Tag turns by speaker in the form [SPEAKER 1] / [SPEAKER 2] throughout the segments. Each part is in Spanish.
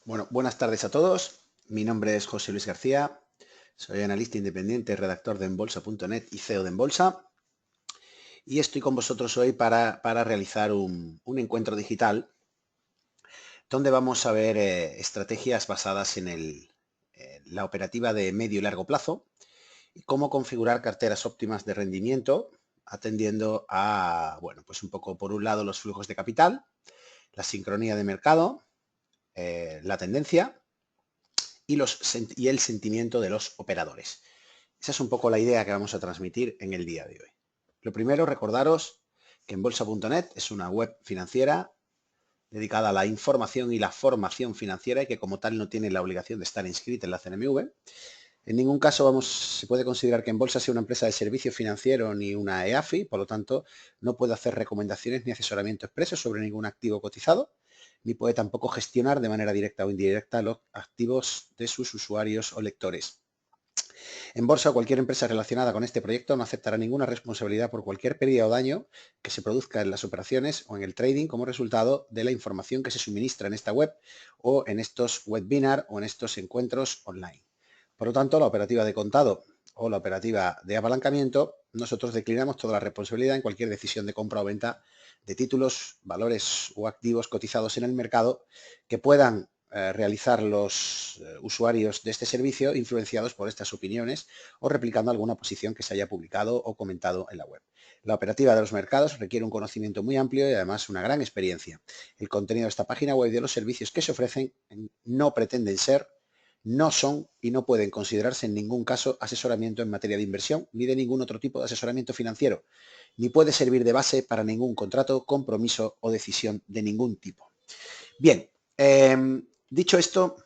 [SPEAKER 1] Bueno, buenas tardes a todos. Mi nombre es José Luis García. Soy analista independiente, redactor de Enbolsa.net y CEO de Enbolsa. Y estoy con vosotros hoy para realizar un encuentro digital donde vamos a ver estrategias basadas en la operativa de medio y largo plazo y cómo configurar carteras óptimas de rendimiento atendiendo a, bueno, pues un poco por un lado los flujos de capital, la sincronía de mercado, la tendencia y el sentimiento de los operadores. Esa es un poco la idea que vamos a transmitir en el día de hoy. Lo primero, recordaros que en bolsa.net es una web financiera dedicada a la información y la formación financiera y que como tal no tiene la obligación de estar inscrita en la CNMV. En ningún caso se puede considerar que en Bolsa sea una empresa de servicio financiero ni una EAFI, por lo tanto no puede hacer recomendaciones ni asesoramiento expreso sobre ningún activo cotizado, ni puede tampoco gestionar de manera directa o indirecta los activos de sus usuarios o lectores. En Bolsa, cualquier empresa relacionada con este proyecto no aceptará ninguna responsabilidad por cualquier pérdida o daño que se produzca en las operaciones o en el trading como resultado de la información que se suministra en esta web o en estos webinars o en estos encuentros online. Por lo tanto, la operativa de contado o la operativa de apalancamiento, nosotros declinamos toda la responsabilidad en cualquier decisión de compra o venta de títulos, valores o activos cotizados en el mercado que puedan realizar los usuarios de este servicio influenciados por estas opiniones o replicando alguna posición que se haya publicado o comentado en la web. La operativa de los mercados requiere un conocimiento muy amplio y además una gran experiencia. El contenido de esta página web y de los servicios que se ofrecen no pretenden ser, no son y no pueden considerarse en ningún caso asesoramiento en materia de inversión ni de ningún otro tipo de asesoramiento financiero, ni puede servir de base para ningún contrato, compromiso o decisión de ningún tipo. Bien, dicho esto,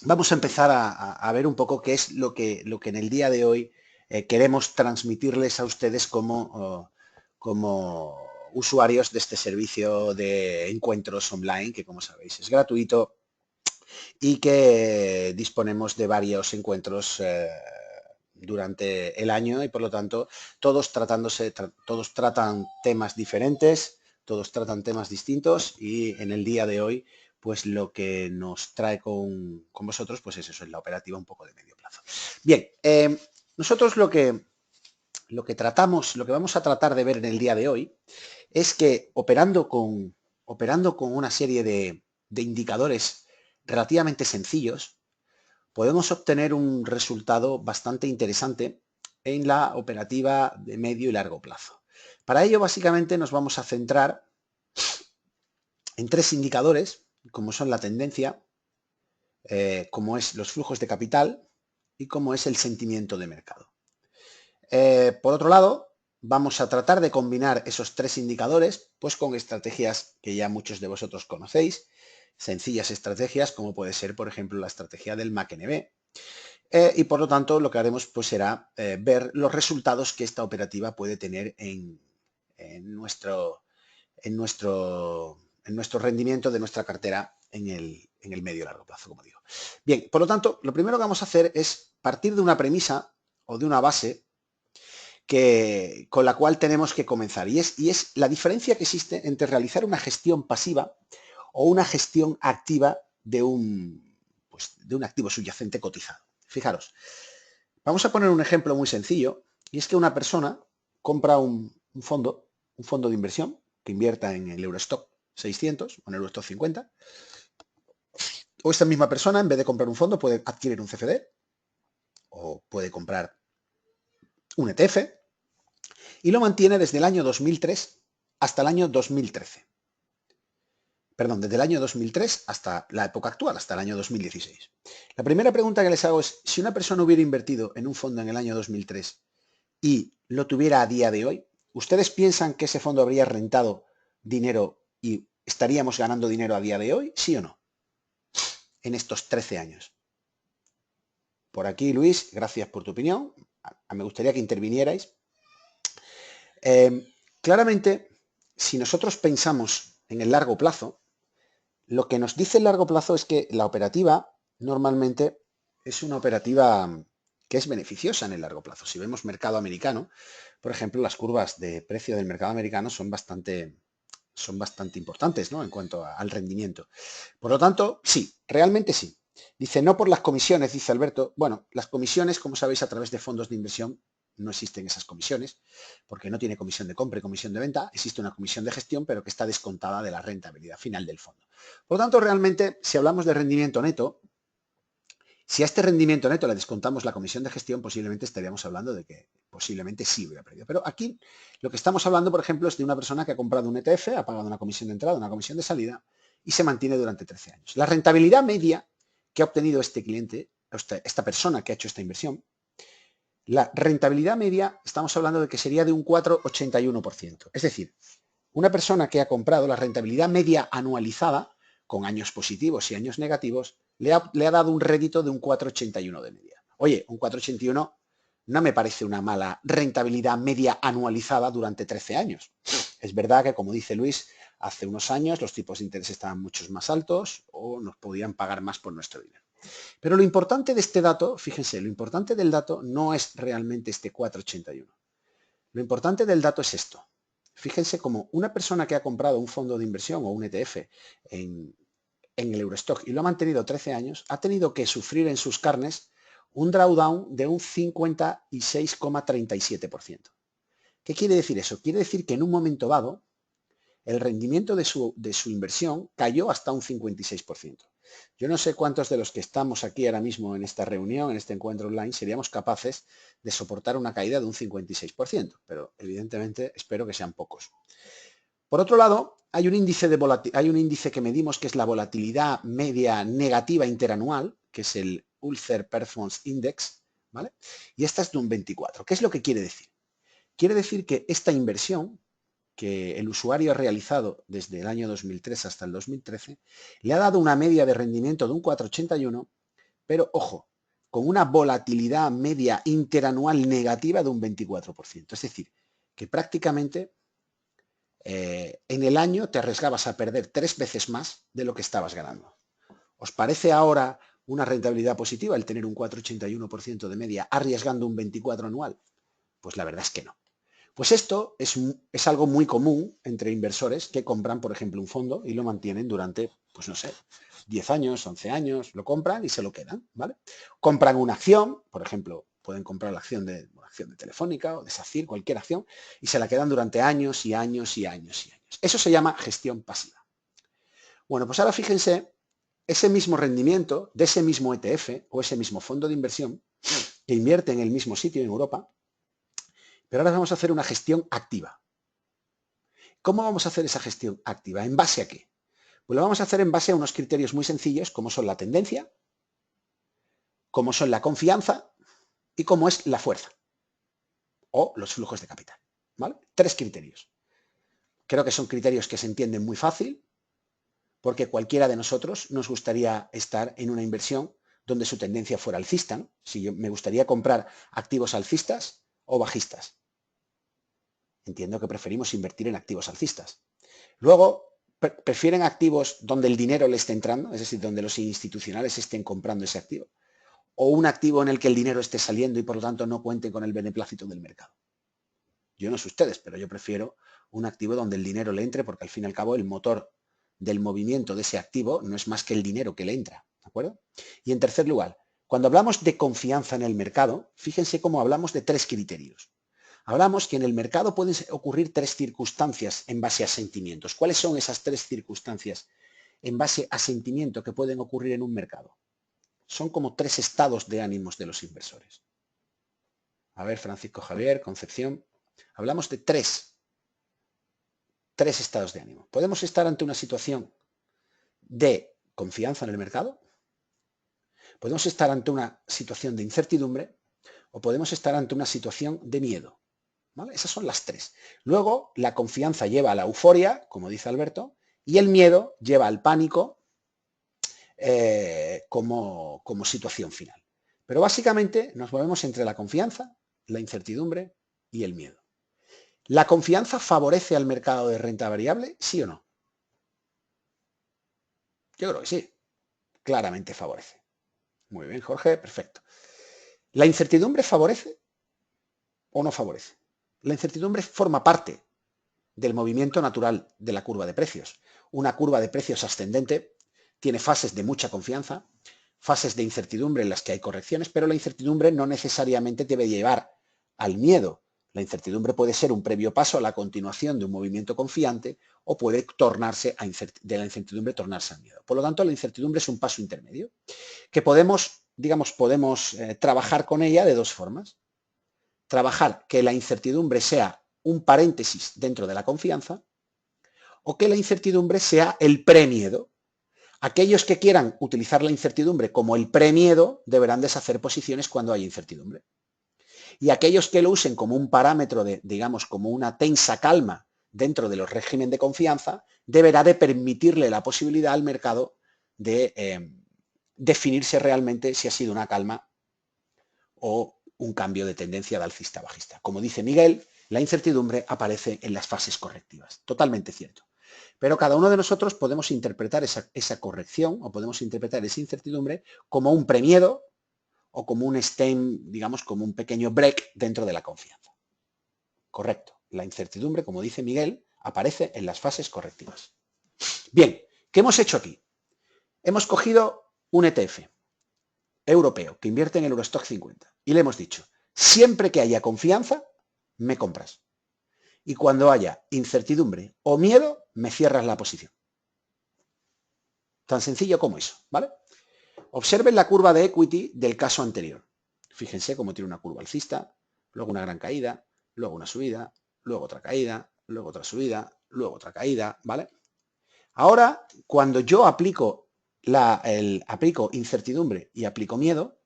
[SPEAKER 1] vamos a empezar a ver un poco qué es lo que en el día de hoy queremos transmitirles a ustedes como usuarios de este servicio de encuentros online, que como sabéis es gratuito y que disponemos de varios encuentros durante el año y por lo tanto todos tratan temas diferentes, todos tratan temas distintos y en el día de hoy pues lo que nos trae con vosotros pues es eso, es la operativa un poco de medio plazo. Bien, nosotros lo que tratamos, lo que vamos a tratar de ver en el día de hoy es que operando con una serie de indicadores relativamente sencillos, podemos obtener un resultado bastante interesante en la operativa de medio y largo plazo. Para ello, básicamente, nos vamos a centrar en tres indicadores, como son la tendencia, como es los flujos de capital y como es el sentimiento de mercado. Por otro lado, vamos a tratar de combinar esos tres indicadores pues con estrategias que ya muchos de vosotros conocéis, sencillas estrategias como puede ser, por ejemplo, la estrategia del MACNB, y por lo tanto lo que haremos pues será ver los resultados que esta operativa puede tener en nuestro, en, nuestro, en nuestro rendimiento de nuestra cartera en el medio y largo plazo, como digo. Bien, por lo tanto, lo primero que vamos a hacer es partir de una premisa o de una base con la cual tenemos que comenzar y es la diferencia que existe entre realizar una gestión pasiva o una gestión activa de un activo subyacente cotizado. Fijaros, vamos a poner un ejemplo muy sencillo, y es que una persona compra un fondo de inversión que invierta en el Eurostock 600 o en el Eurostock 50, o esta misma persona, en vez de comprar un fondo, puede adquirir un CFD o puede comprar un ETF y lo mantiene desde el año 2003 hasta el año 2013. Perdón, desde el año 2003 hasta la época actual, hasta el año 2016. La primera pregunta que les hago es, si una persona hubiera invertido en un fondo en el año 2003 y lo tuviera a día de hoy, ¿ustedes piensan que ese fondo habría rentado dinero y estaríamos ganando dinero a día de hoy? ¿Sí o no? En estos 13 años. Por aquí, Luis, gracias por tu opinión. Me gustaría que intervinierais. Claramente, si nosotros pensamos en el largo plazo, lo que nos dice el largo plazo es que la operativa normalmente es una operativa que es beneficiosa en el largo plazo. Si vemos mercado americano, por ejemplo, las curvas de precio del mercado americano son bastante son bastante importantes, ¿no?, en cuanto al rendimiento. Por lo tanto, sí, realmente sí. Dice, no por las comisiones, dice Alberto. Bueno, las comisiones, como sabéis, a través de fondos de inversión no existen esas comisiones, porque no tiene comisión de compra y comisión de venta. Existe una comisión de gestión, pero que está descontada de la rentabilidad final del fondo. Por lo tanto, realmente, si hablamos de rendimiento neto, si a este rendimiento neto le descontamos la comisión de gestión, posiblemente estaríamos hablando de que posiblemente sí hubiera perdido. Pero aquí lo que estamos hablando, por ejemplo, es de una persona que ha comprado un ETF, ha pagado una comisión de entrada, una comisión de salida y se mantiene durante 13 años. La rentabilidad media que ha obtenido este cliente, esta persona que ha hecho esta inversión, la rentabilidad media estamos hablando de que sería de un 4,81%. Es decir, una persona que ha comprado la rentabilidad media anualizada, con años positivos y años negativos, le ha dado un rédito de un 4,81 de media. Oye, un 4,81 no me parece una mala rentabilidad media anualizada durante 13 años. Es verdad que, como dice Luis, hace unos años los tipos de interés estaban mucho más altos o nos podían pagar más por nuestro dinero. Pero lo importante de este dato, fíjense, lo importante del dato no es realmente este 4,81. Lo importante del dato es esto. Fíjense como una persona que ha comprado un fondo de inversión o un ETF en el Eurostock y lo ha mantenido 13 años, ha tenido que sufrir en sus carnes un drawdown de un 56,37%. ¿Qué quiere decir eso? Quiere decir que en un momento dado el rendimiento de su inversión cayó hasta un 56%. Yo no sé cuántos de los que estamos aquí ahora mismo en esta reunión, en este encuentro online, seríamos capaces de soportar una caída de un 56%, pero evidentemente espero que sean pocos. Por otro lado, hay un índice que medimos que es la volatilidad media negativa interanual, que es el Ulster Performance Index, ¿vale? Y esta es de un 24. ¿Qué es lo que quiere decir? Quiere decir que esta inversión que el usuario ha realizado desde el año 2003 hasta el 2013, le ha dado una media de rendimiento de un 4,81, pero ojo, con una volatilidad media interanual negativa de un 24%. Es decir, que prácticamente en el año te arriesgabas a perder 3 veces más de lo que estabas ganando. ¿Os parece ahora una rentabilidad positiva el tener un 4,81% de media arriesgando un 24 anual? Pues la verdad es que no. Pues esto es algo muy común entre inversores que compran, por ejemplo, un fondo y lo mantienen durante, pues no sé, 10 años, 11 años, lo compran y se lo quedan, ¿vale? Compran una acción, por ejemplo, pueden comprar la acción de Telefónica o de SACIR, cualquier acción, y se la quedan durante años y años y años y años. Eso se llama gestión pasiva. Bueno, pues ahora fíjense, ese mismo rendimiento de ese mismo ETF o ese mismo fondo de inversión que invierte en el mismo sitio en Europa, pero ahora vamos a hacer una gestión activa. ¿Cómo vamos a hacer esa gestión activa? ¿En base a qué? Pues lo vamos a hacer en base a unos criterios muy sencillos, como son la tendencia, como son la confianza y como es la fuerza o los flujos de capital. ¿Vale? 3 criterios. Creo que son criterios que se entienden muy fácil, porque cualquiera de nosotros nos gustaría estar en una inversión donde su tendencia fuera alcista, ¿no? Si me gustaría comprar activos alcistas o bajistas. Entiendo que preferimos invertir en activos alcistas. Luego, prefieren activos donde el dinero le esté entrando, es decir, donde los institucionales estén comprando ese activo, o un activo en el que el dinero esté saliendo y por lo tanto no cuenten con el beneplácito del mercado. Yo no sé ustedes, pero yo prefiero un activo donde el dinero le entre porque al fin y al cabo el motor del movimiento de ese activo no es más que el dinero que le entra, ¿de acuerdo? Y en tercer lugar, cuando hablamos de confianza en el mercado, fíjense cómo hablamos de 3 criterios. Hablamos que en el mercado pueden ocurrir 3 circunstancias en base a sentimientos. ¿Cuáles son esas 3 circunstancias en base a sentimiento que pueden ocurrir en un mercado? Son como 3 estados de ánimos de los inversores. A ver, Francisco Javier, Concepción. Hablamos de 3 estados de ánimo. Podemos estar ante una situación de confianza en el mercado, podemos estar ante una situación de incertidumbre o podemos estar ante una situación de miedo. ¿Vale? Esas son las 3. Luego, la confianza lleva a la euforia, como dice Alberto, y el miedo lleva al pánico como situación final. Pero básicamente nos movemos entre la confianza, la incertidumbre y el miedo. ¿La confianza favorece al mercado de renta variable? ¿Sí o no? Yo creo que sí. Claramente favorece. Muy bien, Jorge, perfecto. ¿La incertidumbre favorece o no favorece? La incertidumbre forma parte del movimiento natural de la curva de precios. Una curva de precios ascendente tiene fases de mucha confianza, fases de incertidumbre en las que hay correcciones, pero la incertidumbre no necesariamente debe llevar al miedo. La incertidumbre puede ser un previo paso a la continuación de un movimiento confiante o puede tornarse de la incertidumbre tornarse al miedo. Por lo tanto, la incertidumbre es un paso intermedio que podemos, trabajar con ella de dos formas. Trabajar que la incertidumbre sea un paréntesis dentro de la confianza o que la incertidumbre sea el premiedo. Aquellos que quieran utilizar la incertidumbre como el premiedo deberán deshacer posiciones cuando hay incertidumbre. Y aquellos que lo usen como un parámetro como una tensa calma dentro de los regímenes de confianza, deberá de permitirle la posibilidad al mercado de definirse realmente si ha sido una calma o un cambio de tendencia de alcista a bajista. Como dice Miguel, la incertidumbre aparece en las fases correctivas. Totalmente cierto. Pero cada uno de nosotros podemos interpretar esa corrección o podemos interpretar esa incertidumbre como un premiedo o como un stem, como un pequeño break dentro de la confianza. Correcto. La incertidumbre, como dice Miguel, aparece en las fases correctivas. Bien, ¿qué hemos hecho aquí? Hemos cogido un ETF europeo que invierte en el Eurostock 50 y le hemos dicho, siempre que haya confianza, me compras. Y cuando haya incertidumbre o miedo, me cierras la posición. Tan sencillo como eso, ¿vale? Observen la curva de equity del caso anterior. Fíjense cómo tiene una curva alcista, luego una gran caída, luego una subida, luego otra caída, luego otra subida, luego otra caída, ¿vale? Ahora, cuando yo aplico incertidumbre y aplico miedo,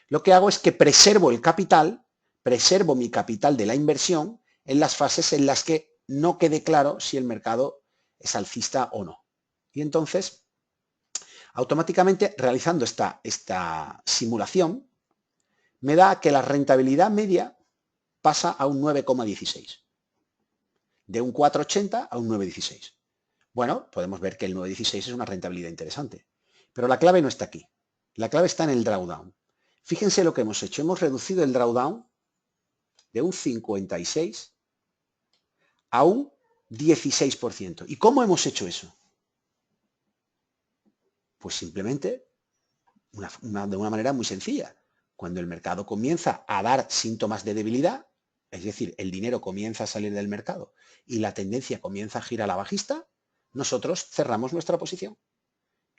[SPEAKER 1] lo que hago es que preservo el capital, preservo mi capital de la inversión en las fases en las que no quede claro si el mercado es alcista o no. Y entonces, automáticamente, realizando esta simulación, me da que la rentabilidad media pasa a un 9,16. De un 4,80 a un 9,16. Bueno, podemos ver que el 9,16 es una rentabilidad interesante. Pero la clave no está aquí. La clave está en el drawdown. Fíjense lo que hemos hecho. Hemos reducido el drawdown de un 56 a un 16%. ¿Y cómo hemos hecho eso? Pues simplemente de una manera muy sencilla. Cuando el mercado comienza a dar síntomas de debilidad, es decir, el dinero comienza a salir del mercado y la tendencia comienza a girar a la bajista, nosotros cerramos nuestra posición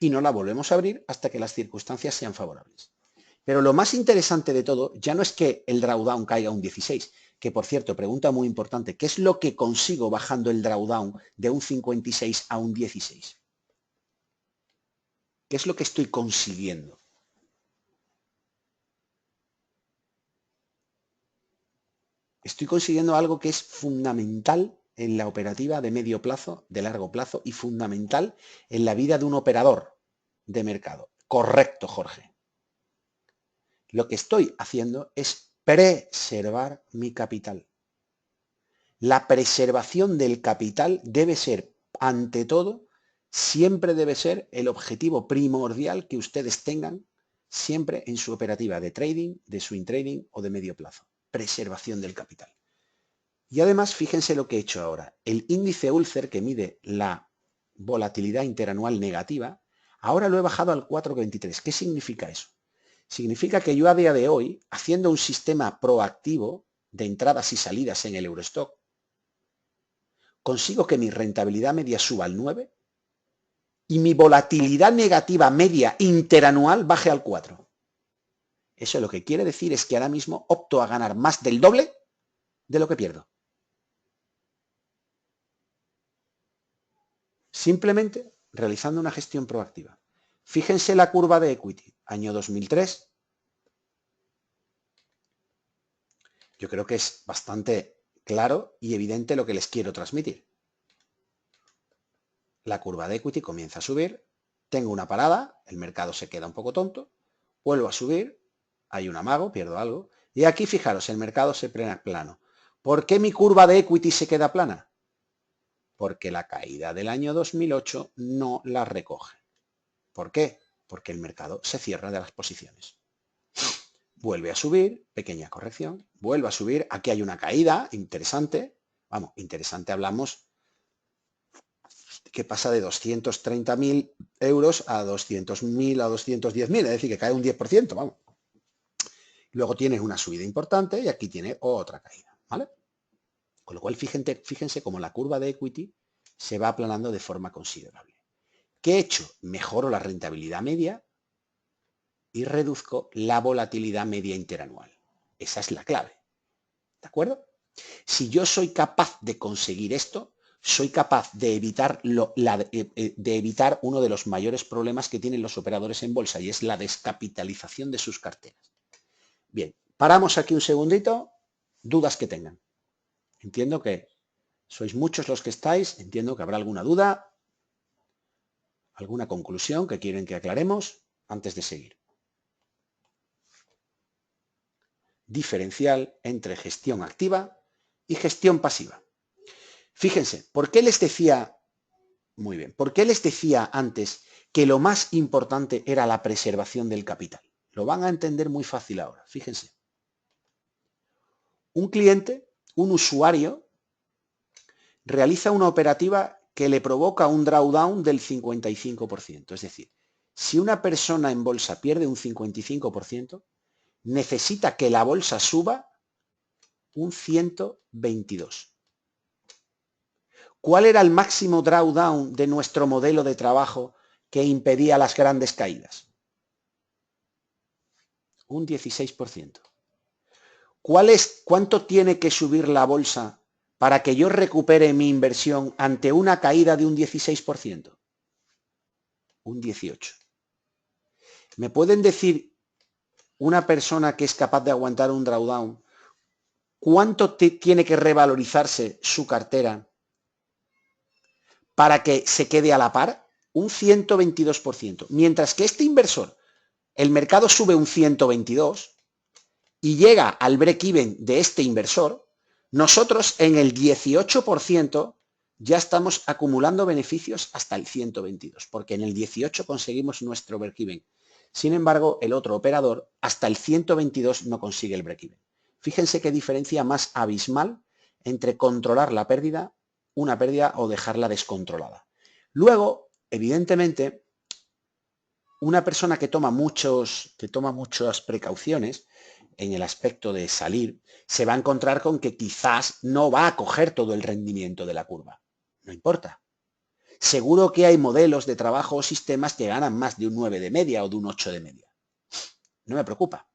[SPEAKER 1] y no la volvemos a abrir hasta que las circunstancias sean favorables. Pero lo más interesante de todo ya no es que el drawdown caiga a un 16, que por cierto, pregunta muy importante, ¿qué es lo que consigo bajando el drawdown de un 56 a un 16? ¿Qué es lo que estoy consiguiendo? Estoy consiguiendo algo que es fundamental en la operativa de medio plazo, de largo plazo y fundamental en la vida de un operador de mercado. Correcto, Jorge. Lo que estoy haciendo es preservar mi capital. La preservación del capital debe ser, ante todo, siempre debe ser el objetivo primordial que ustedes tengan siempre en su operativa de trading, de swing trading o de medio plazo. Preservación del capital. Y además, fíjense lo que he hecho ahora. El índice Ulcer, que mide la volatilidad interanual negativa, ahora lo he bajado al 4,23. ¿Qué significa eso? Significa que yo a día de hoy, haciendo un sistema proactivo de entradas y salidas en el Eurostock, consigo que mi rentabilidad media suba al 9 y mi volatilidad negativa media interanual baje al 4. Eso lo que quiere decir es que ahora mismo opto a ganar más del doble de lo que pierdo. Simplemente realizando una gestión proactiva. Fíjense la curva de equity, año 2003. Yo creo que es bastante claro y evidente lo que les quiero transmitir. La curva de equity comienza a subir, tengo una parada, el mercado se queda un poco tonto, vuelvo a subir, hay un amago, pierdo algo, y aquí fijaros, el mercado se pone plano. ¿Por qué mi curva de equity se queda plana? Porque la caída del año 2008 no la recoge. ¿Por qué? Porque el mercado se cierra de las posiciones. Vuelve a subir, pequeña corrección, vuelve a subir, aquí hay una caída interesante, Vamos, interesante hablamos que pasa de 230.000 euros a 200.000 a 210.000, es decir, que cae un 10%, vamos. Luego tienes una subida importante y aquí tiene otra caída, ¿vale? Con lo cual, fíjense cómo la curva de equity se va aplanando de forma considerable. ¿Qué he hecho? Mejoro la rentabilidad media y reduzco la volatilidad media interanual. Esa es la clave, ¿de acuerdo? Si yo soy capaz de conseguir esto, soy capaz de evitar, de evitar uno de los mayores problemas que tienen los operadores en bolsa, y es la descapitalización de sus carteras. Bien, paramos aquí un segundito. Dudas que tengan. Entiendo que sois muchos los que estáis, entiendo que habrá alguna duda, alguna conclusión que quieren que aclaremos antes de seguir. Diferencial entre gestión activa y gestión pasiva. Fíjense, ¿por qué les decía, muy bien, por qué les decía antes que lo más importante era la preservación del capital? Lo van a entender muy fácil ahora, fíjense. Un cliente, un usuario, realiza una operativa que le provoca un drawdown del 55%. Es decir, si una persona en bolsa pierde un 55%, necesita que la bolsa suba un 122%. ¿Cuál era el máximo drawdown de nuestro modelo de trabajo que impedía las grandes caídas? Un 16%. ¿Cuánto tiene que subir la bolsa para que yo recupere mi inversión ante una caída de un 16%? Un 18%. ¿Me pueden decir una persona que es capaz de aguantar un drawdown cuánto tiene que revalorizarse su cartera para que se quede a la par? Un 122%. Mientras que este inversor, el mercado sube un 122% y llega al break-even de este inversor, nosotros en el 18% ya estamos acumulando beneficios hasta el 122%, porque en el 18% conseguimos nuestro break-even. Sin embargo, el otro operador hasta el 122% no consigue el break-even. Fíjense qué diferencia más abismal entre controlar la pérdida, una pérdida, o dejarla descontrolada. Luego, evidentemente, una persona que toma muchas precauciones en el aspecto de salir, se va a encontrar con que quizás no va a coger todo el rendimiento de la curva. No importa. Seguro que hay modelos de trabajo o sistemas que ganan más de un 9 de media o de un 8 de media. No me preocupa.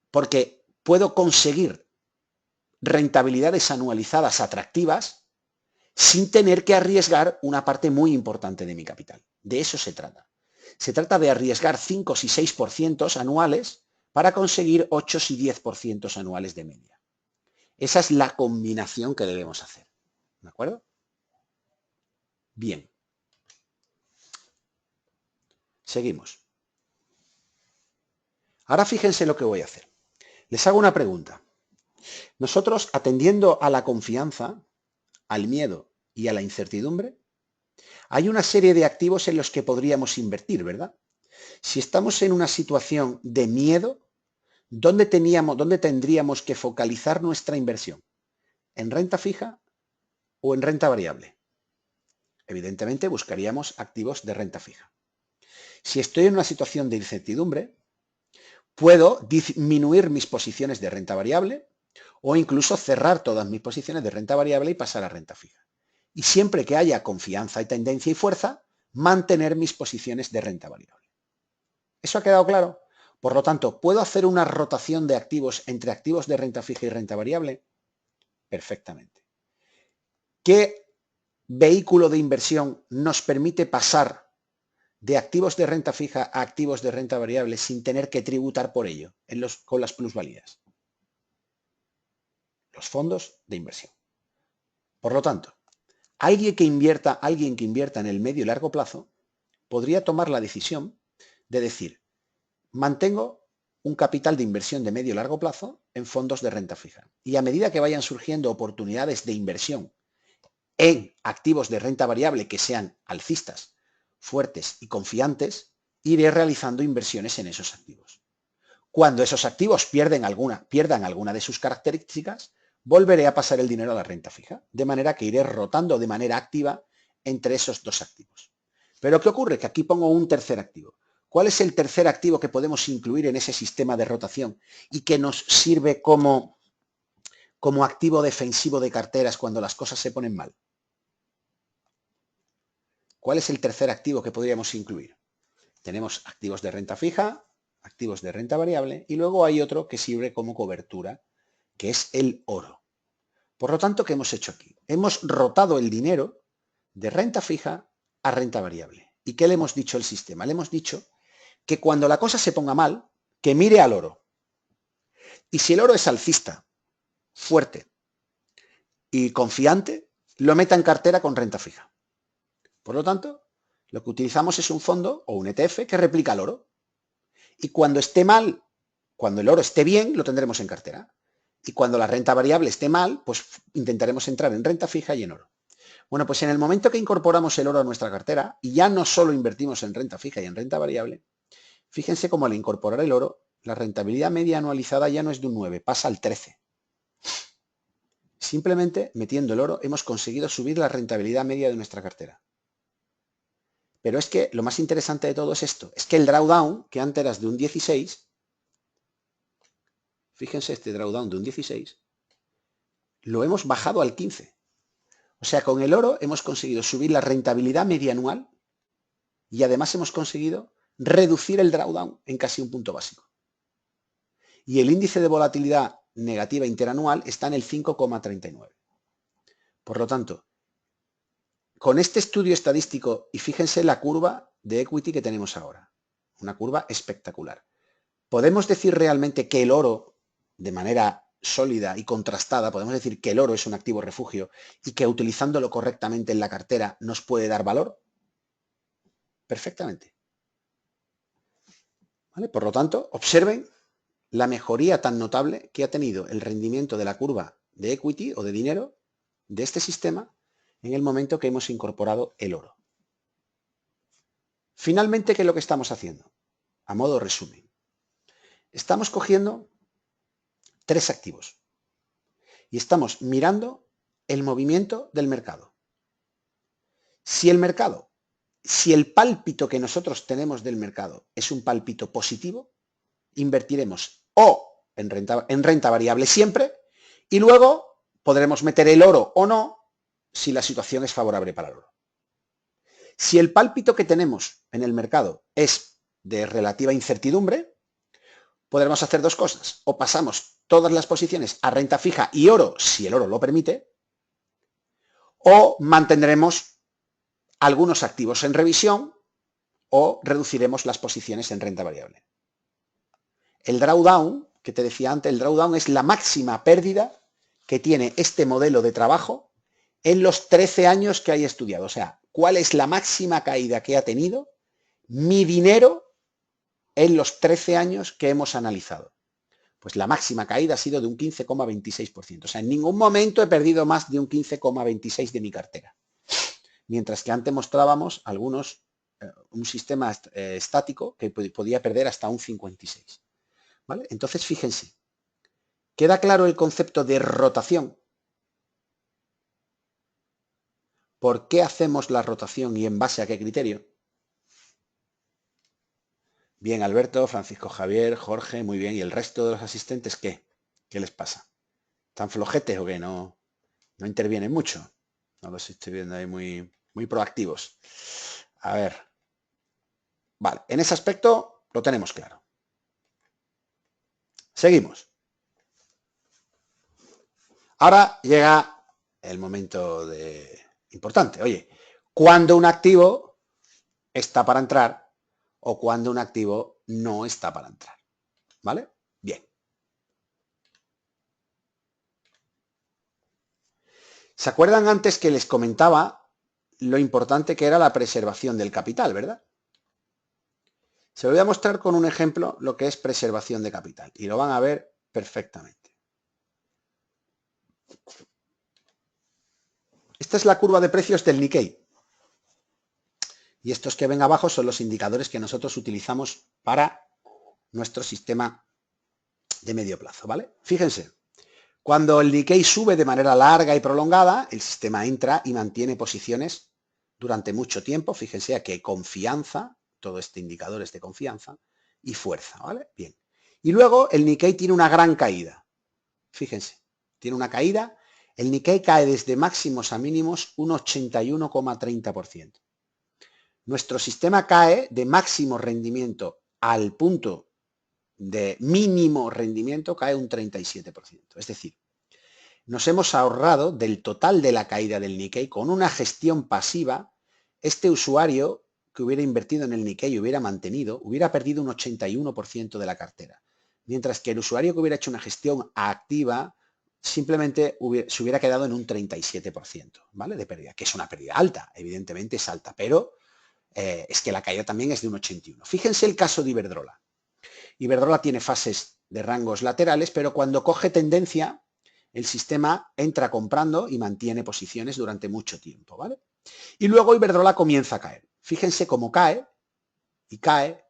[SPEAKER 1] Porque puedo conseguir rentabilidades anualizadas atractivas sin tener que arriesgar una parte muy importante de mi capital. De eso se trata. Se trata de arriesgar 5 y 6% anuales para conseguir 8 y 10% anuales de media. Esa es la combinación que debemos hacer. ¿De acuerdo? Bien. Seguimos. Ahora fíjense lo que voy a hacer. Les hago una pregunta. Nosotros, atendiendo a la confianza, al miedo y a la incertidumbre, hay una serie de activos en los que podríamos invertir, ¿verdad? Si estamos en una situación de miedo, ¿dónde tendríamos que focalizar nuestra inversión? ¿En renta fija o en renta variable? Evidentemente buscaríamos activos de renta fija. Si estoy en una situación de incertidumbre, puedo disminuir mis posiciones de renta variable o incluso cerrar todas mis posiciones de renta variable y pasar a renta fija. Y siempre que haya confianza y tendencia y fuerza, mantener mis posiciones de renta variable. ¿Eso ha quedado claro? Por lo tanto, ¿puedo hacer una rotación de activos entre activos de renta fija y renta variable? Perfectamente. ¿Qué vehículo de inversión nos permite pasar de activos de renta fija a activos de renta variable sin tener que tributar por ello con las plusvalías? Los fondos de inversión. Por lo tanto, alguien que invierta en el medio y largo plazo podría tomar la decisión de decir: mantengo un capital de inversión de medio y largo plazo en fondos de renta fija, y a medida que vayan surgiendo oportunidades de inversión en activos de renta variable que sean alcistas, fuertes y confiantes, iré realizando inversiones en esos activos. Cuando esos activos pierdan alguna de sus características, volveré a pasar el dinero a la renta fija, de manera que iré rotando de manera activa entre esos dos activos. Pero ¿qué ocurre? Que aquí pongo un tercer activo. ¿Cuál es el tercer activo que podemos incluir en ese sistema de rotación y que nos sirve como activo defensivo de carteras cuando las cosas se ponen mal? ¿Cuál es el tercer activo que podríamos incluir? Tenemos activos de renta fija, activos de renta variable y luego hay otro que sirve como cobertura, que es el oro. Por lo tanto, ¿qué hemos hecho aquí? Hemos rotado el dinero de renta fija a renta variable. ¿Y qué le hemos dicho al sistema? Le hemos dicho que cuando la cosa se ponga mal, que mire al oro. Y si el oro es alcista, fuerte y confiante, lo meta en cartera con renta fija. Por lo tanto, lo que utilizamos es un fondo o un ETF que replica el oro. Y cuando esté mal, cuando el oro esté bien, lo tendremos en cartera. Y cuando la renta variable esté mal, pues intentaremos entrar en renta fija y en oro. Bueno, pues en el momento que incorporamos el oro a nuestra cartera y ya no solo invertimos en renta fija y en renta variable, fíjense cómo al incorporar el oro, la rentabilidad media anualizada ya no es de un 9, pasa al 13. Simplemente metiendo el oro hemos conseguido subir la rentabilidad media de nuestra cartera. Pero es que lo más interesante de todo es esto, es que el drawdown, que antes era de un 16, fíjense este drawdown de un 16, lo hemos bajado al 15. O sea, con el oro hemos conseguido subir la rentabilidad media anual y además hemos conseguido reducir el drawdown en casi un punto básico. Y el índice de volatilidad negativa interanual está en el 5,39. Por lo tanto, con este estudio estadístico, y fíjense la curva de equity que tenemos ahora, una curva espectacular. ¿Podemos decir realmente que el oro, de manera sólida y contrastada, podemos decir que el oro es un activo refugio y que utilizándolo correctamente en la cartera nos puede dar valor? Perfectamente. ¿Vale? Por lo tanto, observen la mejoría tan notable que ha tenido el rendimiento de la curva de equity o de dinero de este sistema en el momento que hemos incorporado el oro. Finalmente, ¿qué es lo que estamos haciendo? A modo resumen, estamos cogiendo tres activos y estamos mirando el movimiento del mercado. Si el pálpito que nosotros tenemos del mercado es un pálpito positivo, invertiremos o en renta variable siempre y luego podremos meter el oro o no si la situación es favorable para el oro. Si el pálpito que tenemos en el mercado es de relativa incertidumbre, podremos hacer dos cosas. O pasamos todas las posiciones a renta fija y oro, si el oro lo permite, o mantendremos algunos activos en revisión o reduciremos las posiciones en renta variable. El drawdown, que te decía antes, el drawdown es la máxima pérdida que tiene este modelo de trabajo en los 13 años que hay estudiado. O sea, ¿cuál es la máxima caída que ha tenido mi dinero en los 13 años que hemos analizado? Pues la máxima caída ha sido de un 15,26%. O sea, en ningún momento he perdido más de un 15,26% de mi cartera. Mientras que antes mostrábamos un sistema estático que podía perder hasta un 56%. ¿Vale? Entonces, fíjense, ¿queda claro el concepto de rotación? ¿Por qué hacemos la rotación y en base a qué criterio? Bien, Alberto, Francisco Javier, Jorge, muy bien. ¿Y el resto de los asistentes qué? ¿Qué les pasa? ¿Están flojetes o qué? ¿No intervienen mucho? No los estoy viendo ahí muy proactivos. A ver. Vale, en ese aspecto lo tenemos claro. Seguimos. Ahora llega el momento importante. Oye, ¿cuándo un activo está para entrar o cuándo un activo no está para entrar? ¿Vale? Bien. ¿Se acuerdan antes que les comentaba lo importante que era la preservación del capital, verdad? Se lo voy a mostrar con un ejemplo lo que es preservación de capital y lo van a ver perfectamente. Esta es la curva de precios del Nikkei. Y estos que ven abajo son los indicadores que nosotros utilizamos para nuestro sistema de medio plazo, ¿vale? Fíjense, Cuando el Nikkei sube de manera larga y prolongada, el sistema entra y mantiene posiciones durante mucho tiempo. Fíjense, aquí hay confianza, todo este indicador es de confianza y fuerza, ¿vale? Bien. Y luego el Nikkei tiene una gran caída. Fíjense, tiene una caída. El Nikkei cae desde máximos a mínimos un 81,30%. Nuestro sistema cae de máximo rendimiento al punto de mínimo rendimiento, cae un 37%. Es decir, nos hemos ahorrado del total de la caída del Nikkei con una gestión pasiva. Este usuario que hubiera invertido en el Nikkei y hubiera mantenido, hubiera perdido un 81% de la cartera. Mientras que el usuario que hubiera hecho una gestión activa simplemente se hubiera quedado en un 37%, ¿vale? De pérdida, que es una pérdida alta, evidentemente es alta, pero es que la caída también es de un 81%. Fíjense el caso de Iberdrola. Iberdrola tiene fases de rangos laterales, pero cuando coge tendencia, el sistema entra comprando y mantiene posiciones durante mucho tiempo, ¿vale? Y luego Iberdrola comienza a caer. Fíjense cómo cae, y cae,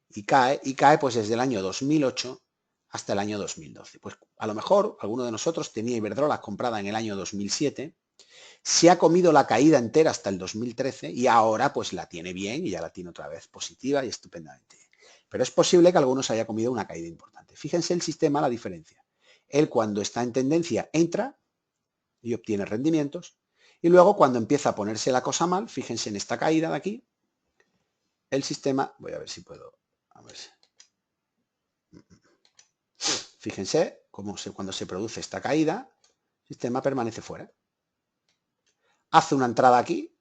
[SPEAKER 1] y cae, y cae, pues desde el año 2008 hasta el año 2012. Pues a lo mejor alguno de nosotros tenía Iberdrola comprada en el año 2007, se ha comido la caída entera hasta el 2013 y ahora pues la tiene bien y ya la tiene otra vez positiva y estupendamente. Pero es posible que algunos haya comido una caída importante. Fíjense el sistema, la diferencia. Él cuando está en tendencia entra y obtiene rendimientos y luego cuando empieza a ponerse la cosa mal, fíjense en esta caída de aquí, el sistema, voy a ver si puedo, a ver si. Fíjense cómo cuando se produce esta caída, el sistema permanece fuera. Hace una entrada aquí,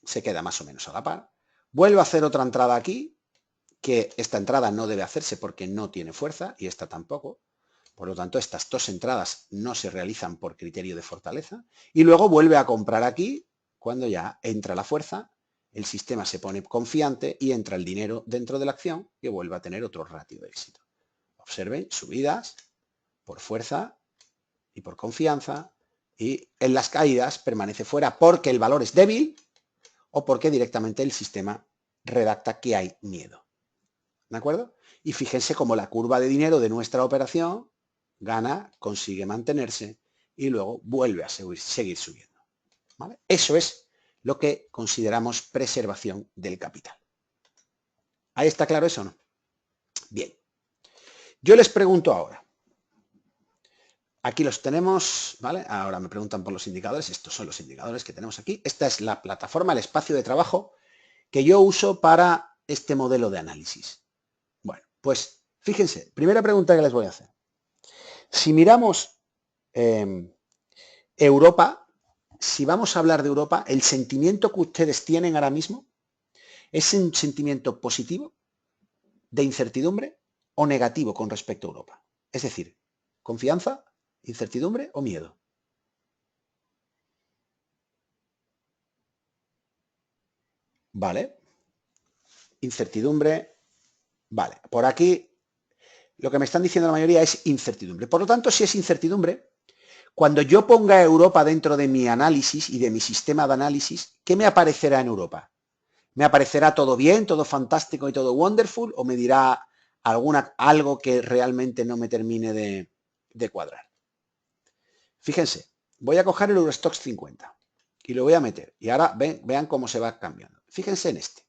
[SPEAKER 1] se queda más o menos a la par, vuelve a hacer otra entrada aquí, que esta entrada no debe hacerse porque no tiene fuerza y esta tampoco. Por lo tanto, estas dos entradas no se realizan por criterio de fortaleza. Y luego vuelve a comprar aquí cuando ya entra la fuerza, el sistema se pone confiante y entra el dinero dentro de la acción y vuelve a tener otro ratio de éxito. Observen, subidas por fuerza y por confianza, y en las caídas permanece fuera porque el valor es débil o porque directamente el sistema redacta que hay miedo. ¿De acuerdo? Y fíjense cómo la curva de dinero de nuestra operación gana, consigue mantenerse y luego vuelve a seguir subiendo. ¿Vale? Eso es lo que consideramos preservación del capital. ¿Ahí está claro eso o no? Bien. Yo les pregunto ahora. Aquí los tenemos, ¿vale? Ahora me preguntan por los indicadores. Estos son los indicadores que tenemos aquí. Esta es la plataforma, el espacio de trabajo que yo uso para este modelo de análisis. Bueno, pues fíjense, primera pregunta que les voy a hacer. Si miramos Europa, si vamos a hablar de Europa, el sentimiento que ustedes tienen ahora mismo es un sentimiento positivo, de incertidumbre o negativo con respecto a Europa. Es decir, confianza, incertidumbre o miedo. Vale. Incertidumbre. Vale. Por aquí lo que me están diciendo la mayoría es incertidumbre. Por lo tanto, si es incertidumbre, cuando yo ponga Europa dentro de mi análisis y de mi sistema de análisis, ¿qué me aparecerá en Europa? ¿Me aparecerá todo bien, todo fantástico y todo wonderful? ¿O me dirá algo que realmente no me termine de cuadrar? Fíjense, voy a coger el Eurostoxx 50 y lo voy a meter. Y ahora vean cómo se va cambiando. Fíjense en este.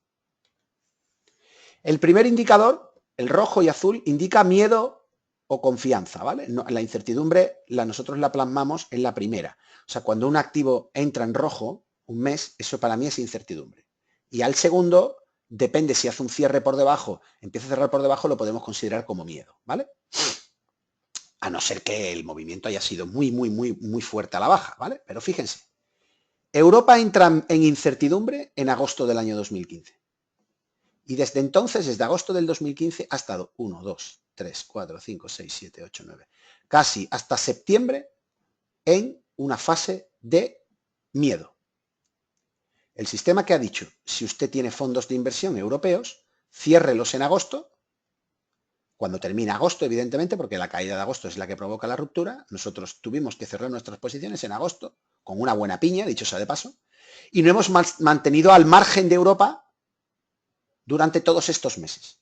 [SPEAKER 1] El primer indicador, el rojo y azul, indica miedo o confianza, ¿vale? No, la incertidumbre nosotros la plasmamos en la primera. O sea, cuando un activo entra en rojo, un mes, eso para mí es incertidumbre. Y al segundo, depende si hace un cierre por debajo, empieza a cerrar por debajo, lo podemos considerar como miedo, ¿vale? A no ser que el movimiento haya sido muy, muy, muy, muy fuerte a la baja, ¿vale? Pero fíjense, Europa entra en incertidumbre en agosto del año 2015. Y desde entonces, desde agosto del 2015, ha estado 1, 2, 3, 4, 5, 6, 7, 8, 9, casi hasta septiembre en una fase de miedo. El sistema que ha dicho, si usted tiene fondos de inversión europeos, ciérrelos en agosto. Cuando termina agosto, evidentemente, porque la caída de agosto es la que provoca la ruptura, nosotros tuvimos que cerrar nuestras posiciones en agosto, con una buena piña, dicho sea de paso, y no hemos mantenido al margen de Europa durante todos estos meses.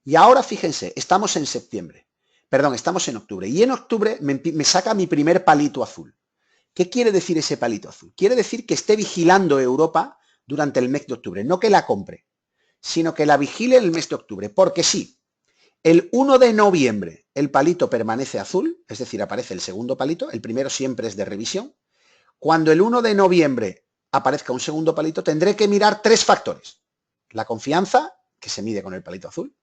[SPEAKER 1] Y ahora, fíjense, estamos en septiembre. Perdón, estamos en octubre. Y en octubre me saca mi primer palito azul. ¿Qué quiere decir ese palito azul? Quiere decir que esté vigilando Europa durante el mes de octubre. No que la compre, sino que la vigile en el mes de octubre. Porque sí, el 1 de noviembre el palito permanece azul, es decir, aparece el segundo palito, el primero siempre es de revisión. Cuando el 1 de noviembre aparezca un segundo palito, tendré que mirar tres factores. La confianza, que se mide con el palito azul,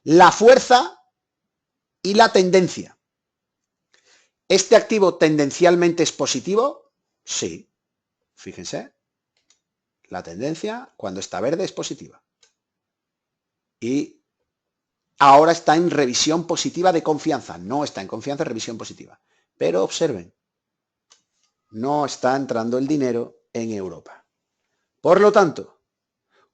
[SPEAKER 1] la fuerza y la tendencia. ¿Este activo tendencialmente es positivo? Sí. Fíjense, la tendencia cuando está verde es positiva. Y ahora está en revisión positiva de confianza. No está en confianza, revisión positiva. Pero observen, no está entrando el dinero en Europa. Por lo tanto,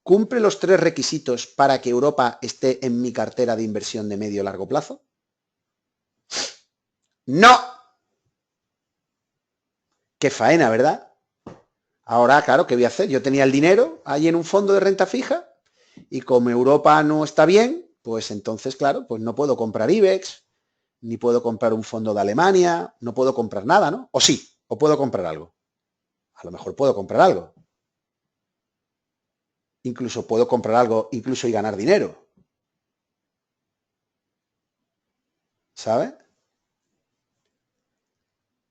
[SPEAKER 1] ¿cumple los tres requisitos para que Europa esté en mi cartera de inversión de medio largo plazo? ¡No! ¡Qué faena!, ¿verdad? Ahora, claro, ¿qué voy a hacer? Yo tenía el dinero ahí en un fondo de renta fija y como Europa no está bien, pues entonces, claro, pues no puedo comprar IBEX, ni puedo comprar un fondo de Alemania, no puedo comprar nada, ¿no? O sí, o puedo comprar algo. A lo mejor puedo comprar algo. Incluso puedo comprar algo, incluso y ganar dinero. ¿Sabe?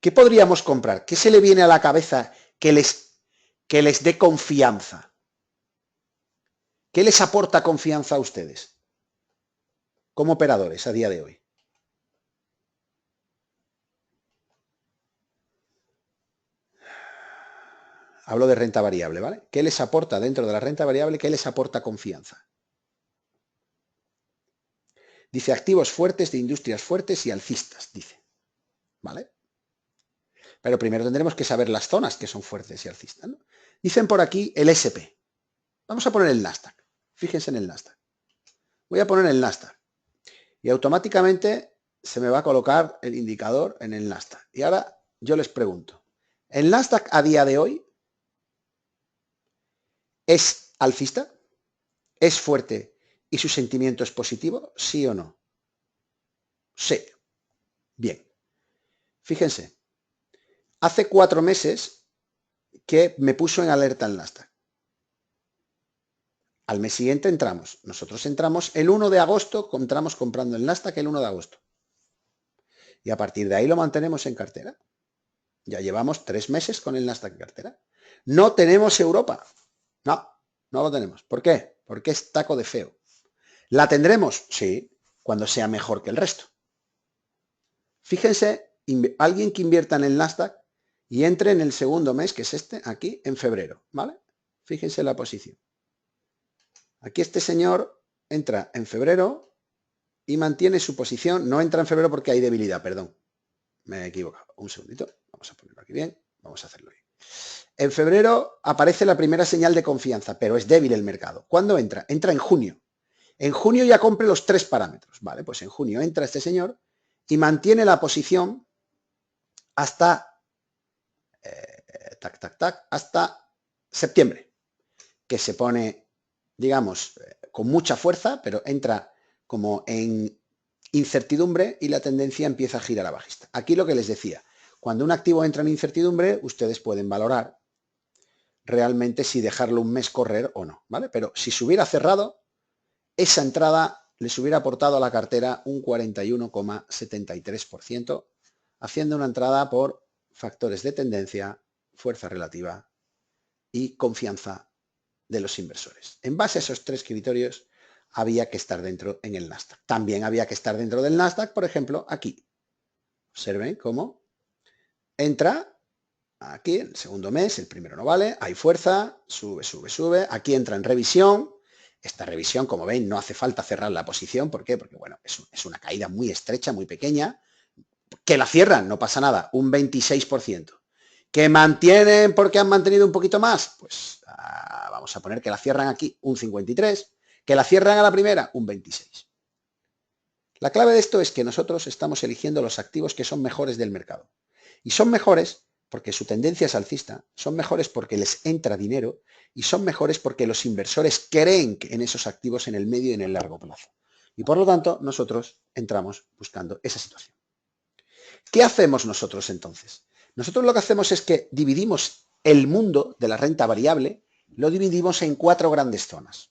[SPEAKER 1] ¿Qué podríamos comprar? ¿Qué se le viene a la cabeza que les dé confianza? ¿Qué les aporta confianza a ustedes como operadores a día de hoy? Hablo de renta variable, ¿vale? ¿Qué les aporta dentro de la renta variable? ¿Qué les aporta confianza? Dice activos fuertes de industrias fuertes y alcistas, dice. ¿Vale? Pero primero tendremos que saber las zonas que son fuertes y alcistas, ¿no? Dicen por aquí el SP. Vamos a poner el Nasdaq. Fíjense en el Nasdaq. Voy a poner el Nasdaq. Y automáticamente se me va a colocar el indicador en el Nasdaq. Y ahora yo les pregunto, ¿el Nasdaq a día de hoy es alcista? ¿Es fuerte y su sentimiento es positivo? ¿Sí o no? Sí. Bien. Fíjense, hace 4 meses que me puso en alerta el Nasdaq. Al mes siguiente entramos. Nosotros entramos el 1 de agosto, entramos comprando el Nasdaq el 1 de agosto. Y a partir de ahí lo mantenemos en cartera. Ya llevamos 3 meses con el Nasdaq en cartera. No tenemos Europa. No, no lo tenemos. ¿Por qué? Porque es taco de feo. ¿La tendremos? Sí, cuando sea mejor que el resto. Fíjense, alguien que invierta en el Nasdaq y entre en el segundo mes, que es este, aquí, en febrero, ¿vale? Fíjense la posición. Aquí este señor entra en febrero y mantiene su posición. No entra en febrero porque hay debilidad, perdón. Me he equivocado. Un segundito. Vamos a ponerlo aquí bien. Vamos a hacerlo bien. En febrero aparece la primera señal de confianza, pero es débil el mercado. ¿Cuándo entra? Entra en junio. En junio ya cumple los 3 parámetros. Vale, pues en junio entra este señor y mantiene la posición hasta hasta septiembre, que se pone, digamos, con mucha fuerza, pero entra como en incertidumbre y la tendencia empieza a girar a bajista. Aquí lo que les decía, cuando un activo entra en incertidumbre, ustedes pueden valorar realmente si dejarlo un mes correr o no, ¿vale? Pero si se hubiera cerrado, esa entrada les hubiera aportado a la cartera un 41,73%, haciendo una entrada por factores de tendencia, fuerza relativa y confianza de los inversores. En base a esos 3 criterios, había que estar dentro en el Nasdaq. También había que estar dentro del Nasdaq, por ejemplo, aquí. Observen cómo entra aquí el segundo mes, el primero no vale, hay fuerza, sube, sube, sube. Aquí entra en revisión. Esta revisión, como ven, no hace falta cerrar la posición. ¿Por qué? Porque, bueno, es una caída muy estrecha, muy pequeña. Que la cierran, no pasa nada, un 26%. ¿Que mantienen porque han mantenido un poquito más? Pues vamos a poner que la cierran aquí un 53%. ¿Que la cierran a la primera? Un 26%. La clave de esto es que nosotros estamos eligiendo los activos que son mejores del mercado. Y son mejores porque su tendencia es alcista, son mejores porque les entra dinero y son mejores porque los inversores creen en esos activos en el medio y en el largo plazo. Y por lo tanto, nosotros entramos buscando esa situación. ¿Qué hacemos nosotros entonces? Nosotros lo que hacemos es que dividimos el mundo de la renta variable, lo dividimos en 4 grandes zonas.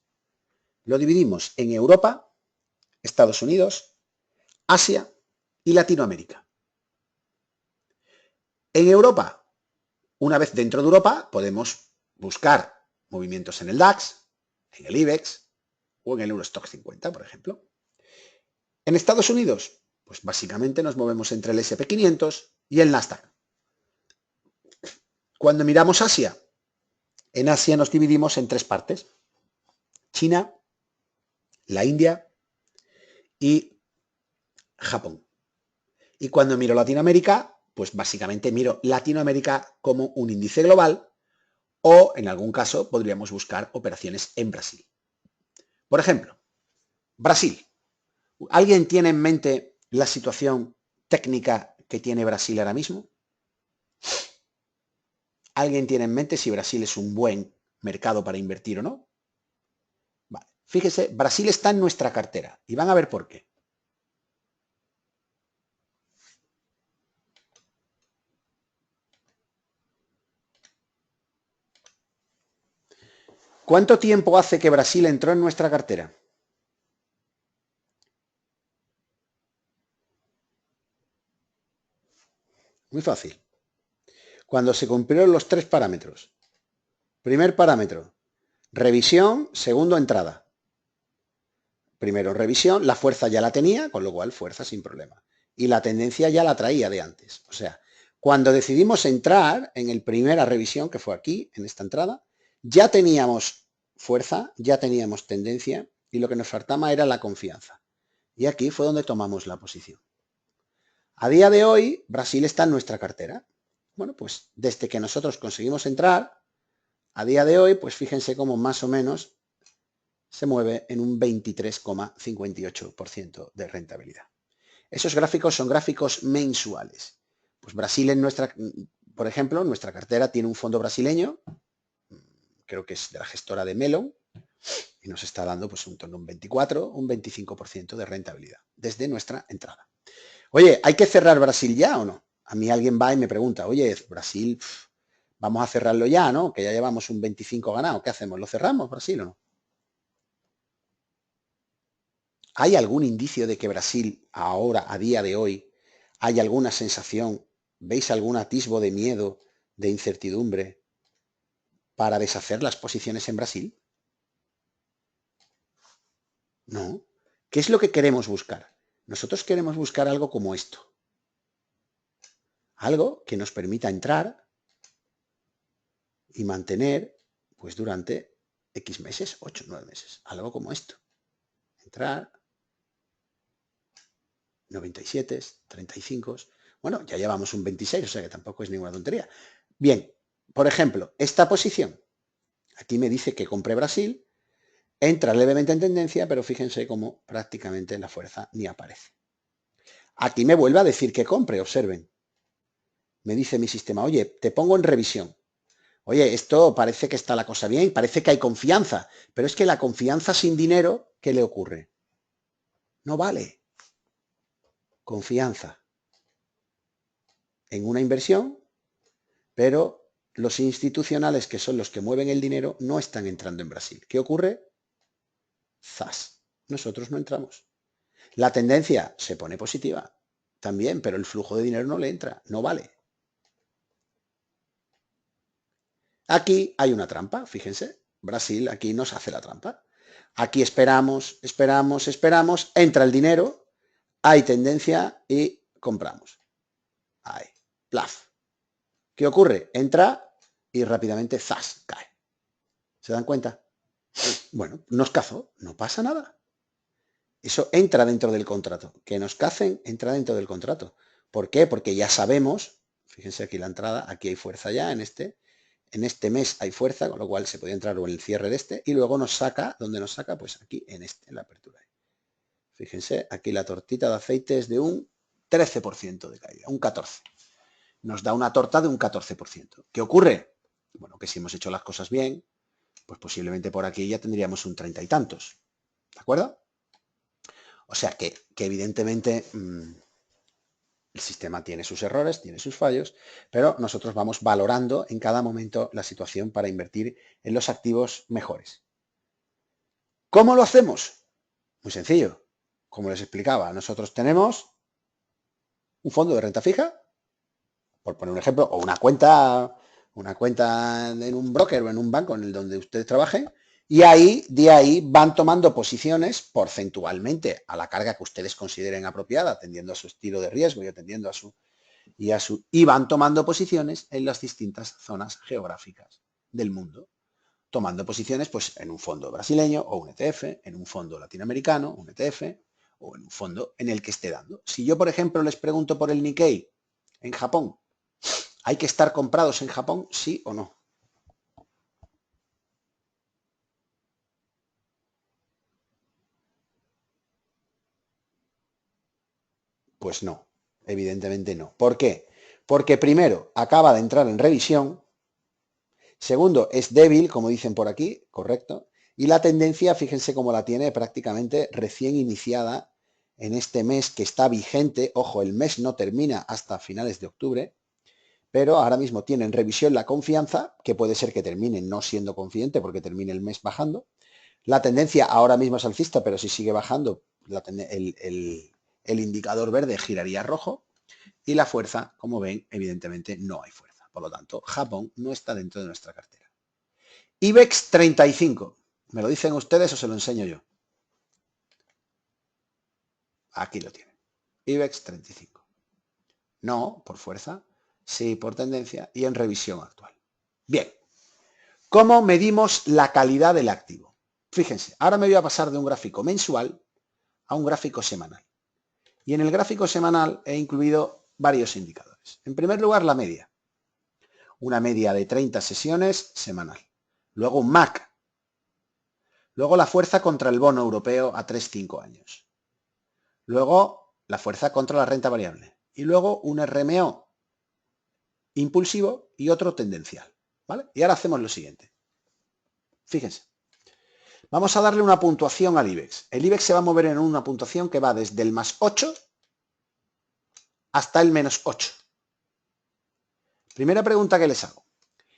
[SPEAKER 1] Lo dividimos en Europa, Estados Unidos, Asia y Latinoamérica. En Europa, una vez dentro de Europa, podemos buscar movimientos en el DAX, en el IBEX o en el Eurostoxx 50, por ejemplo. En Estados Unidos, pues básicamente nos movemos entre el S&P 500 y el Nasdaq. Cuando miramos Asia, en Asia nos dividimos en 3 partes. China, la India y Japón. Y cuando miro Latinoamérica, pues básicamente miro Latinoamérica como un índice global o en algún caso podríamos buscar operaciones en Brasil. Por ejemplo, Brasil. ¿Alguien tiene en mente la situación técnica que tiene Brasil ahora mismo? ¿Alguien tiene en mente si Brasil es un buen mercado para invertir o no? Vale. Fíjese, Brasil está en nuestra cartera y van a ver por qué. ¿Cuánto tiempo hace que Brasil entró en nuestra cartera? Muy fácil. Cuando se cumplieron los 3 parámetros. Primer parámetro, revisión, segundo, entrada. Primero, revisión, la fuerza ya la tenía, con lo cual fuerza sin problema. Y la tendencia ya la traía de antes. O sea, cuando decidimos entrar en el primera revisión, que fue aquí, en esta entrada, ya teníamos fuerza, ya teníamos tendencia y lo que nos faltaba era la confianza. Y aquí fue donde tomamos la posición. A día de hoy, Brasil está en nuestra cartera. Bueno, pues desde que nosotros conseguimos entrar, a día de hoy, pues fíjense cómo más o menos se mueve en un 23,58% de rentabilidad. Esos gráficos son gráficos mensuales. Pues Brasil en nuestra, por ejemplo, nuestra cartera tiene un fondo brasileño, creo que es de la gestora de Melon, y nos está dando pues un torno a un 24, un 25% de rentabilidad desde nuestra entrada. Oye, ¿hay que cerrar Brasil ya o no? A mí alguien va y me pregunta, oye, Brasil, vamos a cerrarlo ya, ¿no? Que ya llevamos un 25 ganado, ¿qué hacemos? ¿Lo cerramos Brasil o no? ¿Hay algún indicio de que Brasil ahora, a día de hoy, hay alguna sensación, veis algún atisbo de miedo, de incertidumbre para deshacer las posiciones en Brasil? No. ¿Qué es lo que queremos buscar? Nosotros queremos buscar algo como esto. Algo que nos permita entrar y mantener pues durante X meses, 8 o 9 meses. Algo como esto. Entrar, 97, 35. Bueno, ya llevamos un 26, o sea que tampoco es ninguna tontería. Bien, por ejemplo, esta posición. Aquí me dice que compré Brasil, entra levemente en tendencia, pero fíjense cómo prácticamente la fuerza ni aparece. Aquí me vuelve a decir que compre, observen. Me dice mi sistema, oye, te pongo en revisión. Oye, esto parece que está la cosa bien, parece que hay confianza, pero es que la confianza sin dinero, ¿qué le ocurre? No vale. Confianza en una inversión, pero los institucionales, que son los que mueven el dinero, no están entrando en Brasil. ¿Qué ocurre? ¡Zas! Nosotros no entramos. La tendencia se pone positiva también, pero el flujo de dinero no le entra, no vale. Aquí hay una trampa, fíjense. Brasil aquí nos hace la trampa. Aquí esperamos, esperamos, esperamos, entra el dinero, hay tendencia y compramos. Ahí, plaf. ¿Qué ocurre? Entra y rápidamente, ¡zas!, cae. ¿Se dan cuenta? Bueno, nos cazó, no pasa nada. Eso entra dentro del contrato. Que nos cacen, entra dentro del contrato. ¿Por qué? Porque ya sabemos, fíjense aquí la entrada, aquí hay fuerza ya en este mes hay fuerza, con lo cual se puede entrar o en el cierre de este y luego nos saca, ¿dónde nos saca? Pues aquí en en la apertura. Fíjense, aquí la tortita de aceite es de un 13% de caída, un 14%. Nos da una torta de un 14%. ¿Qué ocurre? Bueno, que si hemos hecho las cosas bien, pues posiblemente por aquí ya tendríamos un 30 y tantos. ¿De acuerdo? O sea que evidentemente el sistema tiene sus errores, tiene sus fallos, pero nosotros vamos valorando en cada momento la situación para invertir en los activos mejores. ¿Cómo lo hacemos? Muy sencillo. Como les explicaba, nosotros tenemos un fondo de renta fija, por poner un ejemplo, o una cuenta en un broker o en un banco en el donde ustedes trabajen, y ahí, de ahí van tomando posiciones porcentualmente a la carga que ustedes consideren apropiada, atendiendo a su estilo de riesgo y atendiendo a su y van tomando posiciones en las distintas zonas geográficas del mundo, tomando posiciones pues en un fondo brasileño o un ETF, en un fondo latinoamericano, un ETF, o en un fondo en el que esté dando. Si yo, por ejemplo, les pregunto por el Nikkei en Japón, ¿hay que estar comprados en Japón, sí o no? Pues no, evidentemente no. ¿Por qué? Porque primero, acaba de entrar en revisión. Segundo, es débil, como dicen por aquí, correcto. Y la tendencia, fíjense cómo la tiene prácticamente recién iniciada en este mes que está vigente. Ojo, el mes no termina hasta finales de octubre, pero ahora mismo tiene en revisión la confianza, que puede ser que termine no siendo confidente porque termine el mes bajando. La tendencia ahora mismo es alcista, pero si sigue bajando, el indicador verde giraría rojo. Y la fuerza, como ven, evidentemente no hay fuerza. Por lo tanto, Japón no está dentro de nuestra cartera. IBEX 35. ¿Me lo dicen ustedes o se lo enseño yo? Aquí lo tienen. IBEX 35. No por fuerza, sí por tendencia y en revisión actual. Bien. ¿Cómo medimos la calidad del activo? Fíjense, ahora me voy a pasar de un gráfico mensual a un gráfico semanal. Y en el gráfico semanal he incluido varios indicadores. En primer lugar, la media. Una media de 30 sesiones semanal. Luego un MAC. Luego la fuerza contra el bono europeo a 3-5 años. Luego la fuerza contra la renta variable. Y luego un RMO impulsivo y otro tendencial. ¿Vale? Y ahora hacemos lo siguiente. Fíjense. Vamos a darle una puntuación al IBEX. El IBEX se va a mover en una puntuación que va desde el más 8 hasta el menos 8. Primera pregunta que les hago.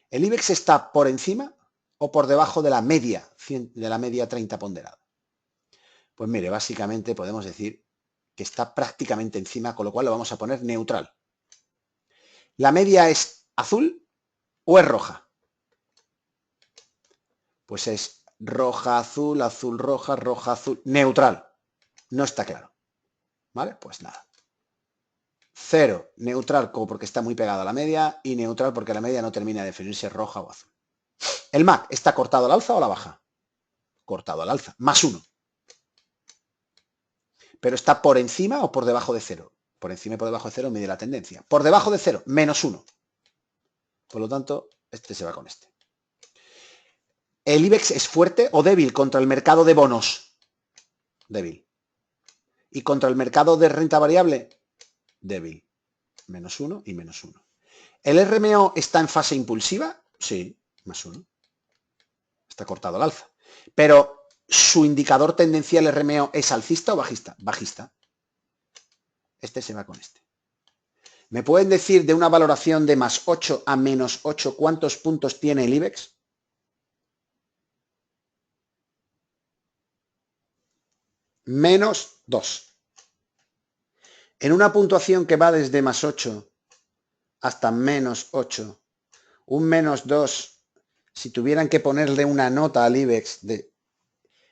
[SPEAKER 1] ¿El IBEX está por encima o por debajo de la media 30 ponderada? Pues mire, básicamente podemos decir que está prácticamente encima, con lo cual lo vamos a poner neutral. ¿La media es azul o es roja? Pues es roja, azul, azul, roja, roja, azul, neutral. No está claro. ¿Vale? Pues nada. 0, neutral porque está muy pegado a la media y neutral porque la media no termina de definirse roja o azul. ¿El MAC está cortado al alza o a la baja? Cortado al alza, más 1. Pero está por encima o por debajo de 0. Por encima y por debajo de 0 mide la tendencia. Por debajo de 0, menos 1. Por lo tanto, este se va con este. ¿El IBEX es fuerte o débil contra el mercado de bonos? Débil. ¿Y contra el mercado de renta variable? Débil. Menos 1 y menos 1. ¿El RMO está en fase impulsiva? Sí, más 1. Está cortado al alza. Pero, ¿su indicador tendencial RMO es alcista o bajista? Bajista. Este se va con este. ¿Me pueden decir de una valoración de más 8 a menos 8 cuántos puntos tiene el IBEX? Menos 2. En una puntuación que va desde más 8 hasta menos 8, un menos 2, si tuvieran que ponerle una nota al IBEX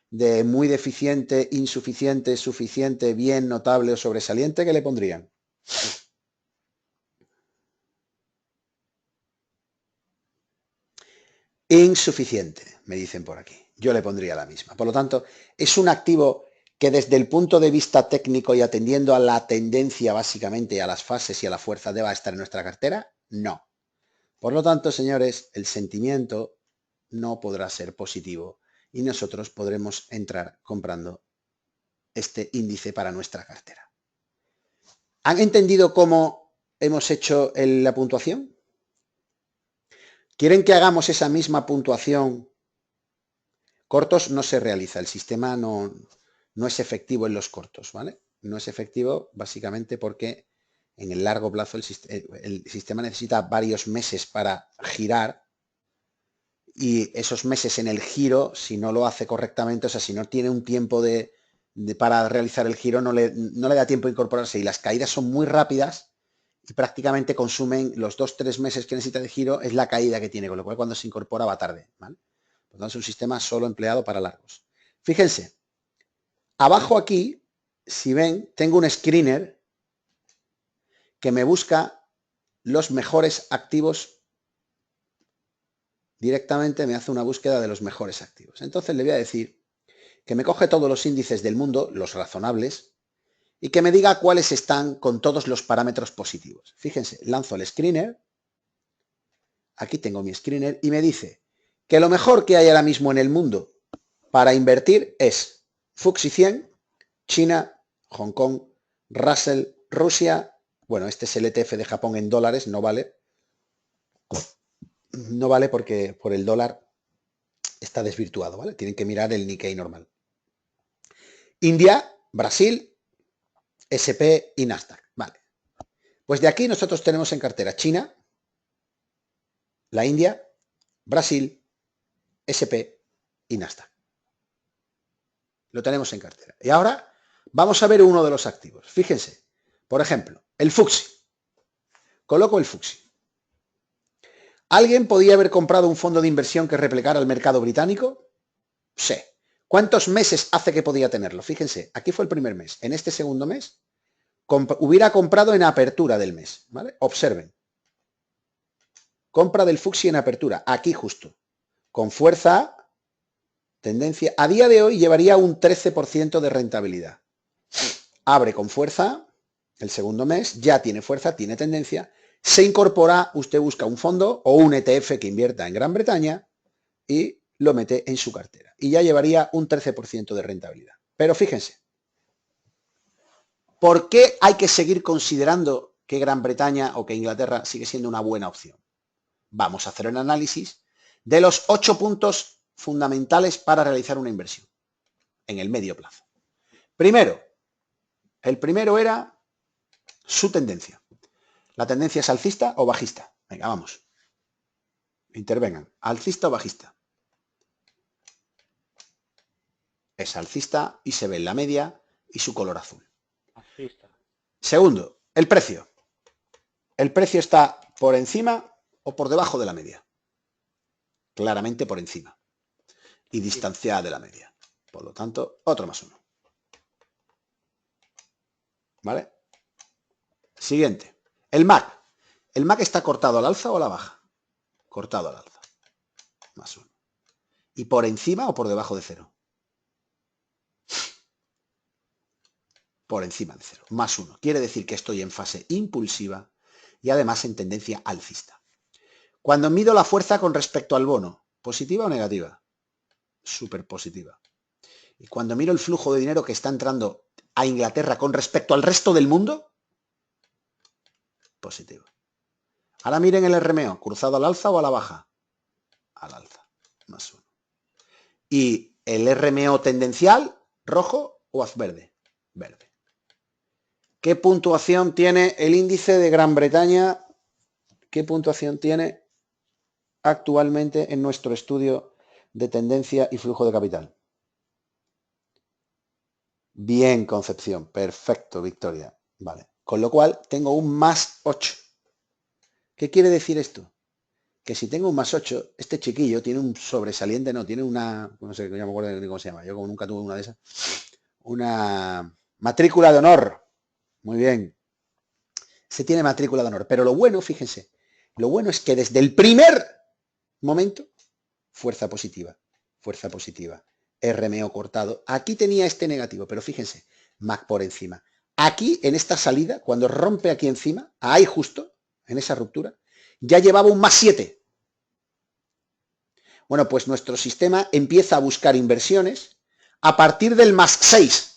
[SPEAKER 1] de muy deficiente, insuficiente, suficiente, bien, notable o sobresaliente, ¿qué le pondrían? Insuficiente, me dicen por aquí. Yo le pondría la misma. Por lo tanto, es un activo que desde el punto de vista técnico y atendiendo a la tendencia básicamente, a las fases y a la fuerza, ¿deba estar en nuestra cartera? No. Por lo tanto, señores, el sentimiento no podrá ser positivo y nosotros podremos entrar comprando este índice para nuestra cartera. ¿Han entendido cómo hemos hecho la puntuación? ¿Quieren que hagamos esa misma puntuación? Cortos no se realiza, el sistema no no es efectivo en los cortos, ¿vale? No es efectivo básicamente porque en el largo plazo el sistema necesita varios meses para girar y esos meses en el giro, si no lo hace correctamente, o sea, si no tiene un tiempo para realizar el giro, no le da tiempo a incorporarse y las caídas son muy rápidas y prácticamente consumen los 2-3 meses que necesita de giro, es la caída que tiene, con lo cual cuando se incorpora va tarde, ¿vale? Por lo tanto, es un sistema solo empleado para largos. Fíjense, abajo aquí, si ven, tengo un screener que me busca los mejores activos. Directamente me hace una búsqueda de los mejores activos. Entonces le voy a decir que me coge todos los índices del mundo, los razonables, y que me diga cuáles están con todos los parámetros positivos. Fíjense, lanzo el screener, aquí tengo mi screener, y me dice que lo mejor que hay ahora mismo en el mundo para invertir es FTSE 100, China, Hong Kong, Russell, Rusia, bueno, este es el ETF de Japón en dólares, no vale. No vale porque por el dólar está desvirtuado, ¿vale? Tienen que mirar el Nikkei normal. India, Brasil, SP y Nasdaq, vale. Pues de aquí nosotros tenemos en cartera China, la India, Brasil, SP y Nasdaq. Lo tenemos en cartera. Y ahora vamos a ver uno de los activos. Fíjense, por ejemplo, el FTSE. Coloco el FTSE. ¿Alguien podía haber comprado un fondo de inversión que replicara el mercado británico? Sí. ¿Cuántos meses hace que podía tenerlo? Fíjense, aquí fue el primer mes. En este segundo mes, hubiera comprado en apertura del mes, ¿vale? Observen. Compra del FTSE en apertura, aquí justo. Con fuerza, tendencia. A día de hoy llevaría un 13% de rentabilidad. Abre con fuerza, el segundo mes, ya tiene fuerza, tiene tendencia. Se incorpora, usted busca un fondo o un ETF que invierta en Gran Bretaña y lo mete en su cartera. Y ya llevaría un 13% de rentabilidad. Pero fíjense, ¿por qué hay que seguir considerando que Gran Bretaña o que Inglaterra sigue siendo una buena opción? Vamos a hacer un análisis de los 8 puntos fundamentales para realizar una inversión en el medio plazo. Primero, el primero era su tendencia. ¿La tendencia es alcista o bajista? Venga, vamos. Intervengan. ¿Alcista o bajista? Es alcista y se ve en la media y su color azul.
[SPEAKER 2] Alcista.
[SPEAKER 1] Segundo, el precio. ¿El precio está por encima o por debajo de la media? Claramente por encima. Y distanciada de la media. Por lo tanto, otro +1. ¿Vale? Siguiente. El MAC. ¿El MAC está cortado al alza o a la baja? Cortado al alza. +1. ¿Y por encima o por debajo de 0? Por encima de 0. +1. Quiere decir que estoy en fase impulsiva y además en tendencia alcista. Cuando mido la fuerza con respecto al bono, ¿positiva o negativa? Súper positiva. Y cuando miro el flujo de dinero que está entrando a Inglaterra con respecto al resto del mundo, positivo. Ahora miren el RMO, cruzado al alza o a la baja. Al alza, +1. Y el RMO tendencial, rojo o verde. Verde. ¿Qué puntuación tiene el índice de Gran Bretaña? ¿Qué puntuación tiene actualmente en nuestro estudio de tendencia y flujo de capital? Bien, Concepción. Perfecto, Victoria. Vale. Con lo cual, tengo un +8. ¿Qué quiere decir esto? Que si tengo un +8, este chiquillo tiene un sobresaliente, no, tiene una, no sé, ya me acuerdo ni cómo se llama, yo como nunca tuve una de esas, una matrícula de honor. Muy bien. Se tiene matrícula de honor. Pero lo bueno, fíjense, lo bueno es que desde el primer momento, fuerza positiva, RMO cortado. Aquí tenía este negativo, pero fíjense, MAC por encima. Aquí, en esta salida, cuando rompe aquí encima, ahí justo, en esa ruptura, ya llevaba un +7. Bueno, pues nuestro sistema empieza a buscar inversiones a partir del +6.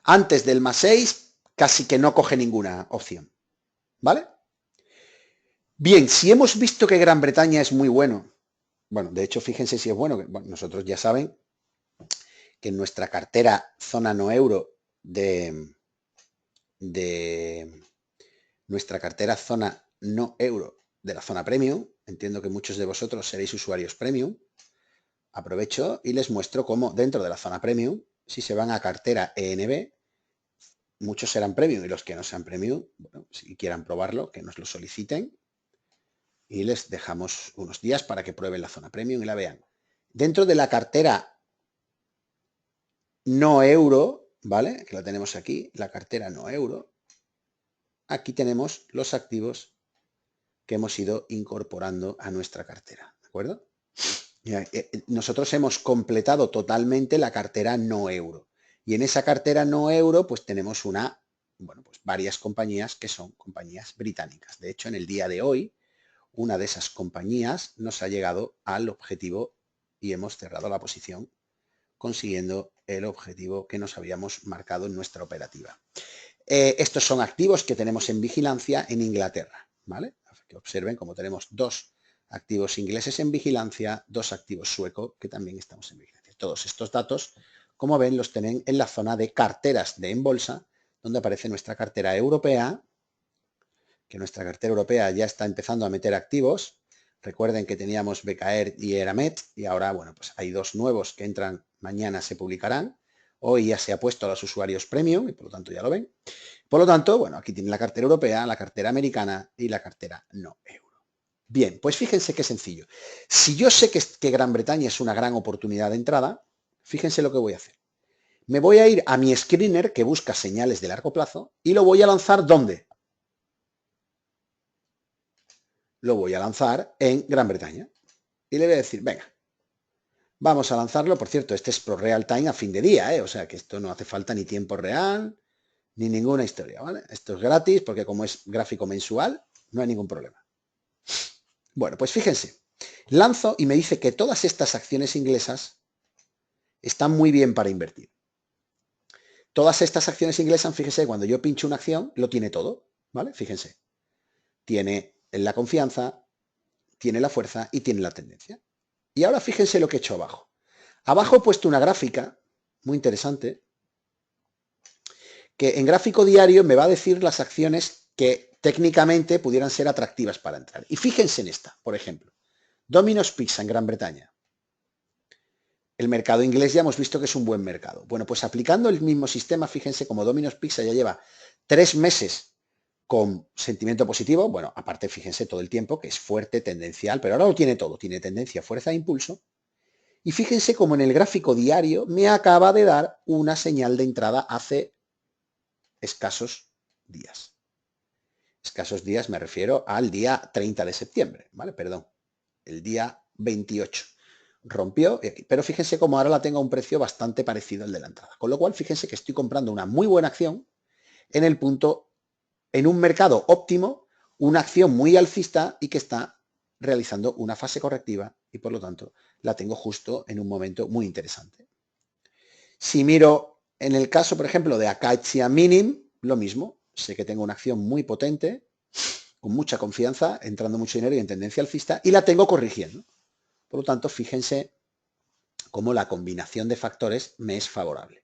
[SPEAKER 1] Antes del +6, casi que no coge ninguna opción. ¿Vale? Bien, si hemos visto que Gran Bretaña es muy bueno, bueno, de hecho, fíjense si es bueno, que bueno, nosotros ya saben que en nuestra cartera zona no euro de nuestra cartera zona no euro de la zona premium, entiendo que muchos de vosotros seréis usuarios premium, aprovecho y les muestro cómo dentro de la zona premium, si se van a cartera ENB, muchos serán premium y los que no sean premium, bueno, si quieran probarlo, que nos lo soliciten y les dejamos unos días para que prueben la zona premium y la vean. Dentro de la cartera no euro, ¿vale? Que la tenemos aquí, la cartera no euro. Aquí tenemos los activos que hemos ido incorporando a nuestra cartera, ¿de acuerdo? Nosotros hemos completado totalmente la cartera no euro. Y en esa cartera no euro, pues tenemos pues varias compañías que son compañías británicas. De hecho, en el día de hoy, una de esas compañías nos ha llegado al objetivo y hemos cerrado la posición consiguiendo el objetivo que nos habíamos marcado en nuestra operativa. Estos son activos que tenemos en vigilancia en Inglaterra, ¿vale? Que observen como tenemos dos activos ingleses en vigilancia, dos activos suecos que también estamos en vigilancia. Todos estos datos, como ven, los tienen en la zona de carteras de en bolsa, donde aparece nuestra cartera europea, que nuestra cartera europea ya está empezando a meter activos. Recuerden que teníamos BKR y Eramet y ahora, bueno, pues hay dos nuevos que entran, mañana se publicarán. Hoy ya se ha puesto a los usuarios premium y por lo tanto ya lo ven. Por lo tanto, bueno, aquí tienen la cartera europea, la cartera americana y la cartera no euro. Bien, pues fíjense qué sencillo. Si yo sé que Gran Bretaña es una gran oportunidad de entrada, fíjense lo que voy a hacer. Me voy a ir a mi screener que busca señales de largo plazo y lo voy a lanzar ¿dónde? Lo voy a lanzar en Gran Bretaña. Y le voy a decir, venga, vamos a lanzarlo. Por cierto, este es pro real time a fin de día, ¿eh? O sea que esto no hace falta ni tiempo real, ni ninguna historia, ¿vale? Esto es gratis porque como es gráfico mensual, no hay ningún problema. Bueno, pues fíjense, lanzo y me dice que todas estas acciones inglesas están muy bien para invertir. Todas estas acciones inglesas, fíjense, cuando yo pincho una acción, lo tiene todo, ¿vale? Fíjense, tiene la confianza, tiene la fuerza y tiene la tendencia. Y ahora fíjense lo que he hecho abajo. Abajo he puesto una gráfica muy interesante que en gráfico diario me va a decir las acciones que técnicamente pudieran ser atractivas para entrar. Y fíjense en esta, por ejemplo. Domino's Pizza en Gran Bretaña. El mercado inglés ya hemos visto que es un buen mercado. Bueno, pues aplicando el mismo sistema, fíjense como Domino's Pizza ya lleva 3 meses con sentimiento positivo. Bueno, aparte, fíjense todo el tiempo que es fuerte, tendencial, pero ahora lo tiene todo. Tiene tendencia, fuerza e impulso. Y fíjense como en el gráfico diario me acaba de dar una señal de entrada hace escasos días. Escasos días me refiero al día 30 de septiembre, ¿vale? Perdón, el día 28. Rompió, pero fíjense cómo ahora la tengo a un precio bastante parecido al de la entrada. Con lo cual, fíjense que estoy comprando una muy buena acción en el punto, en un mercado óptimo, una acción muy alcista y que está realizando una fase correctiva y por lo tanto la tengo justo en un momento muy interesante. Si miro en el caso, por ejemplo, de Acacia Minim, lo mismo. Sé que tengo una acción muy potente, con mucha confianza, entrando mucho dinero y en tendencia alcista, y la tengo corrigiendo. Por lo tanto, fíjense cómo la combinación de factores me es favorable.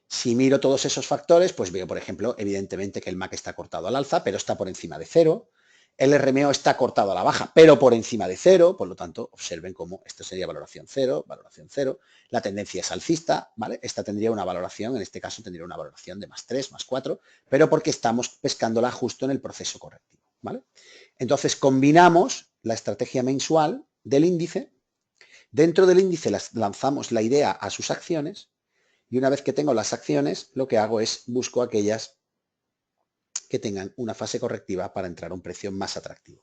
[SPEAKER 1] Si miro todos esos factores, pues veo, por ejemplo, evidentemente que el MAC está cortado al alza, pero está por encima de cero. El RMO está cortado a la baja, pero por encima de cero. Por lo tanto, observen cómo esto sería valoración cero, valoración cero. La tendencia es alcista, ¿vale? Esta tendría una valoración, en este caso tendría una valoración de +3, +4, pero porque estamos pescándola justo en el proceso correctivo, ¿vale? Entonces, combinamos la estrategia mensual del índice. Dentro del índice lanzamos la idea a sus acciones y una vez que tengo las acciones, lo que hago es busco aquellas que tengan una fase correctiva para entrar a un precio más atractivo.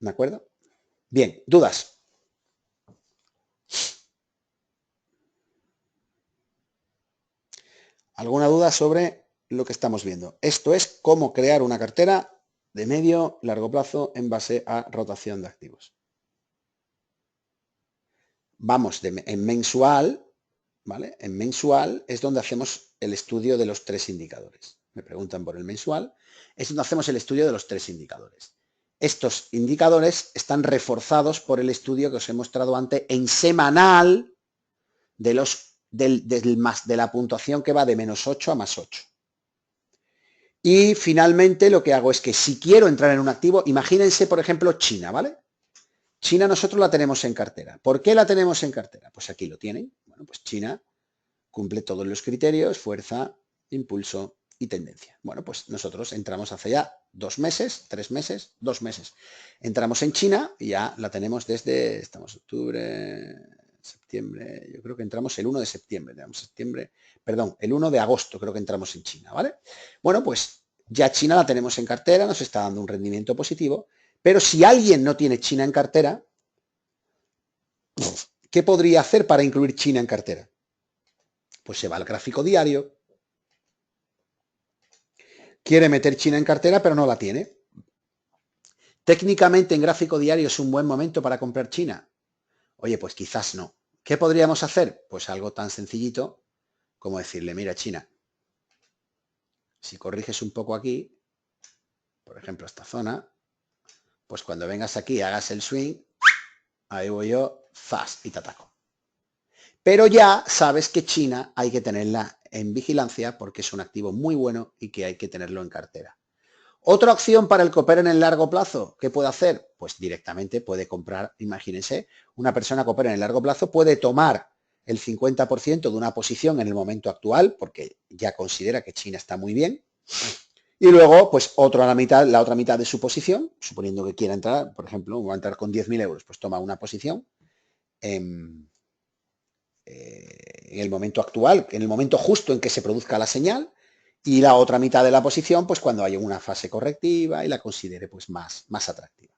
[SPEAKER 1] ¿De acuerdo? Bien, ¿dudas? ¿Alguna duda sobre lo que estamos viendo? Esto es cómo crear una cartera de medio, largo plazo en base a rotación de activos. Vamos en mensual, ¿vale? En mensual es donde hacemos el estudio de los 3 indicadores. Me preguntan por el mensual. Es donde hacemos el estudio de los 3 indicadores. Estos indicadores están reforzados por el estudio que os he mostrado antes en semanal de la puntuación que va de -8 a +8. Y finalmente lo que hago es que si quiero entrar en un activo, imagínense por ejemplo China, ¿vale? China nosotros la tenemos en cartera. ¿Por qué la tenemos en cartera? Pues aquí lo tienen. Bueno, pues China cumple todos los criterios, fuerza, impulso y tendencia. Bueno, pues nosotros entramos hace ya 2 meses, 3 meses, 2 meses. Entramos en China y ya la tenemos desde, estamos octubre, septiembre, yo creo que entramos el 1 de septiembre, el 1 de agosto creo que entramos en China, ¿vale? Bueno, pues ya China la tenemos en cartera, nos está dando un rendimiento positivo, pero si alguien no tiene China en cartera, ¿qué podría hacer para incluir China en cartera? Pues se va al gráfico diario, quiere meter China en cartera, pero no la tiene. Técnicamente en gráfico diario es un buen momento para comprar China. Oye, pues quizás no. ¿Qué podríamos hacer? Pues algo tan sencillito como decirle, mira China, si corriges un poco aquí, por ejemplo esta zona, pues cuando vengas aquí hagas el swing, ahí voy yo, fast, y te ataco. Pero ya sabes que China hay que tenerla en vigilancia porque es un activo muy bueno y que hay que tenerlo en cartera. Otra opción para el que opera en el largo plazo, ¿qué puede hacer? Pues directamente puede comprar, imagínense, una persona que opera en el largo plazo puede tomar el 50% de una posición en el momento actual, porque ya considera que China está muy bien, y luego, pues la otra mitad de su posición, suponiendo que quiera entrar, por ejemplo, va a entrar con 10.000 euros, pues toma una posición en el momento actual, en el momento justo en que se produzca la señal, y la otra mitad de la posición, pues cuando haya una fase correctiva y la considere pues más atractiva.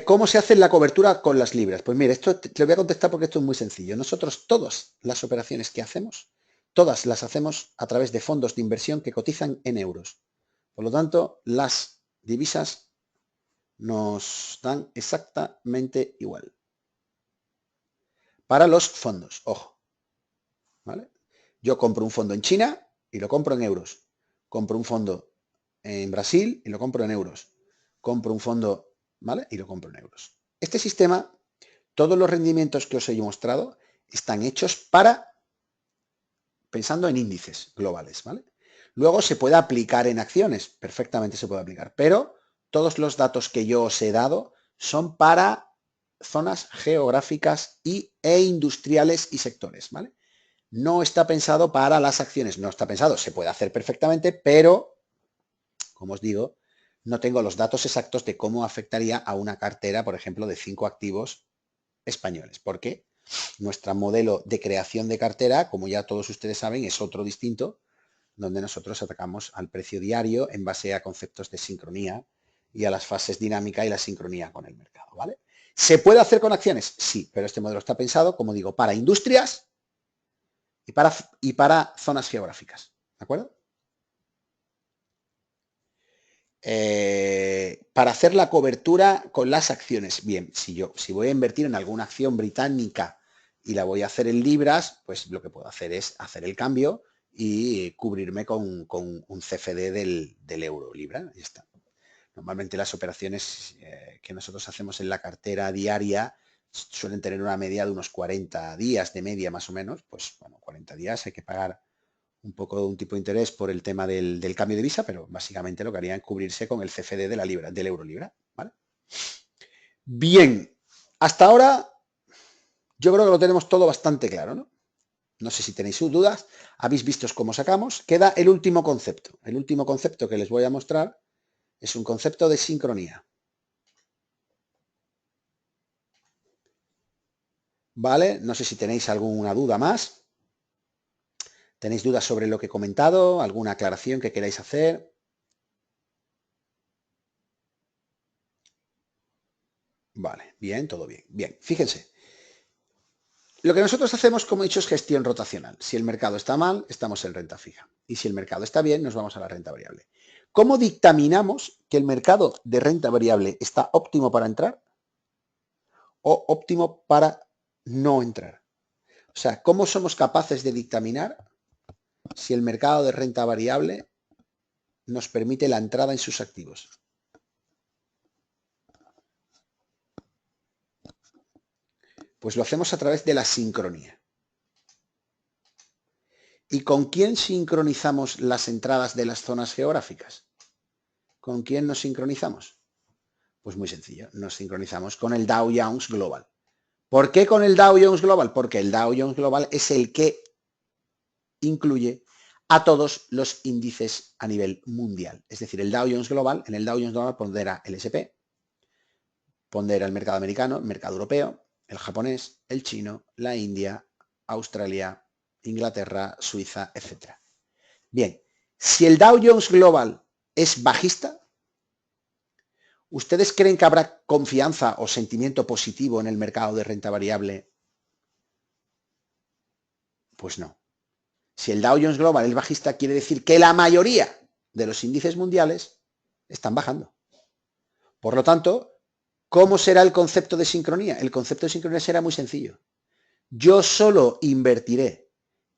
[SPEAKER 1] ¿Cómo se hace la cobertura con las libras? Pues mire, esto te lo voy a contestar porque esto es muy sencillo. Nosotros todas las operaciones que hacemos, todas las hacemos a través de fondos de inversión que cotizan en euros. Por lo tanto, las divisas nos dan exactamente igual. Para los fondos, ojo, ¿vale? Yo compro un fondo en China y lo compro en euros. Compro un fondo en Brasil y lo compro en euros. Compro un fondo, ¿vale? Y lo compro en euros. Este sistema, todos los rendimientos que os he mostrado, están hechos pensando en índices globales, ¿vale? Luego se puede aplicar en acciones, perfectamente se puede aplicar, pero todos los datos que yo os he dado son para zonas geográficas e industriales y sectores, ¿vale? No está pensado para las acciones, no está pensado, se puede hacer perfectamente, pero, como os digo, no tengo los datos exactos de cómo afectaría a una cartera, por ejemplo, de 5 activos españoles, porque nuestro modelo de creación de cartera, como ya todos ustedes saben, es otro distinto, donde nosotros atacamos al precio diario en base a conceptos de sincronía y a las fases dinámica y la sincronía con el mercado, ¿vale? ¿Se puede hacer con acciones? Sí, pero este modelo está pensado, como digo, para industrias y para zonas geográficas, ¿de acuerdo? Para hacer la cobertura con las acciones. Bien, si voy a invertir en alguna acción británica y la voy a hacer en libras, pues lo que puedo hacer es hacer el cambio y cubrirme con un CFD del euro libra. Ya está. Normalmente las operaciones que nosotros hacemos en la cartera diaria suelen tener una media de unos 40 días de media más o menos. Pues bueno, 40 días hay que pagar un poco un tipo de interés por el tema del cambio de divisa, pero básicamente lo que haría es cubrirse con el CFD de la libra, del euro libra, ¿vale? Bien, hasta ahora yo creo que lo tenemos todo bastante claro, ¿no? No sé si tenéis dudas, habéis visto cómo sacamos. Queda el último concepto. El último concepto que les voy a mostrar es un concepto de sincronía. ¿Vale? No sé si tenéis alguna duda más. ¿Tenéis dudas sobre lo que he comentado? ¿Alguna aclaración que queráis hacer? Vale, bien, todo bien. Bien, fíjense. Lo que nosotros hacemos, como he dicho, es gestión rotacional. Si el mercado está mal, estamos en renta fija. Y si el mercado está bien, nos vamos a la renta variable. ¿Cómo dictaminamos que el mercado de renta variable está óptimo para entrar o óptimo para no entrar? O sea, ¿cómo somos capaces de dictaminar si el mercado de renta variable nos permite la entrada en sus activos? Pues lo hacemos a través de la sincronía. ¿Y con quién sincronizamos las entradas de las zonas geográficas? ¿Con quién nos sincronizamos? Pues muy sencillo, nos sincronizamos con el Dow Jones Global. ¿Por qué con el Dow Jones Global? Porque el Dow Jones Global es el que incluye a todos los índices a nivel mundial. Es decir, el Dow Jones Global, en el Dow Jones Global pondrá el S&P, pondrá el mercado americano, el mercado europeo, el japonés, el chino, la India, Australia, Inglaterra, Suiza, etc. Bien, si el Dow Jones Global es bajista, ¿ustedes creen que habrá confianza o sentimiento positivo en el mercado de renta variable? Pues no. Si el Dow Jones Global es bajista, quiere decir que la mayoría de los índices mundiales están bajando. Por lo tanto, ¿cómo será el concepto de sincronía? El concepto de sincronía será muy sencillo. Yo solo invertiré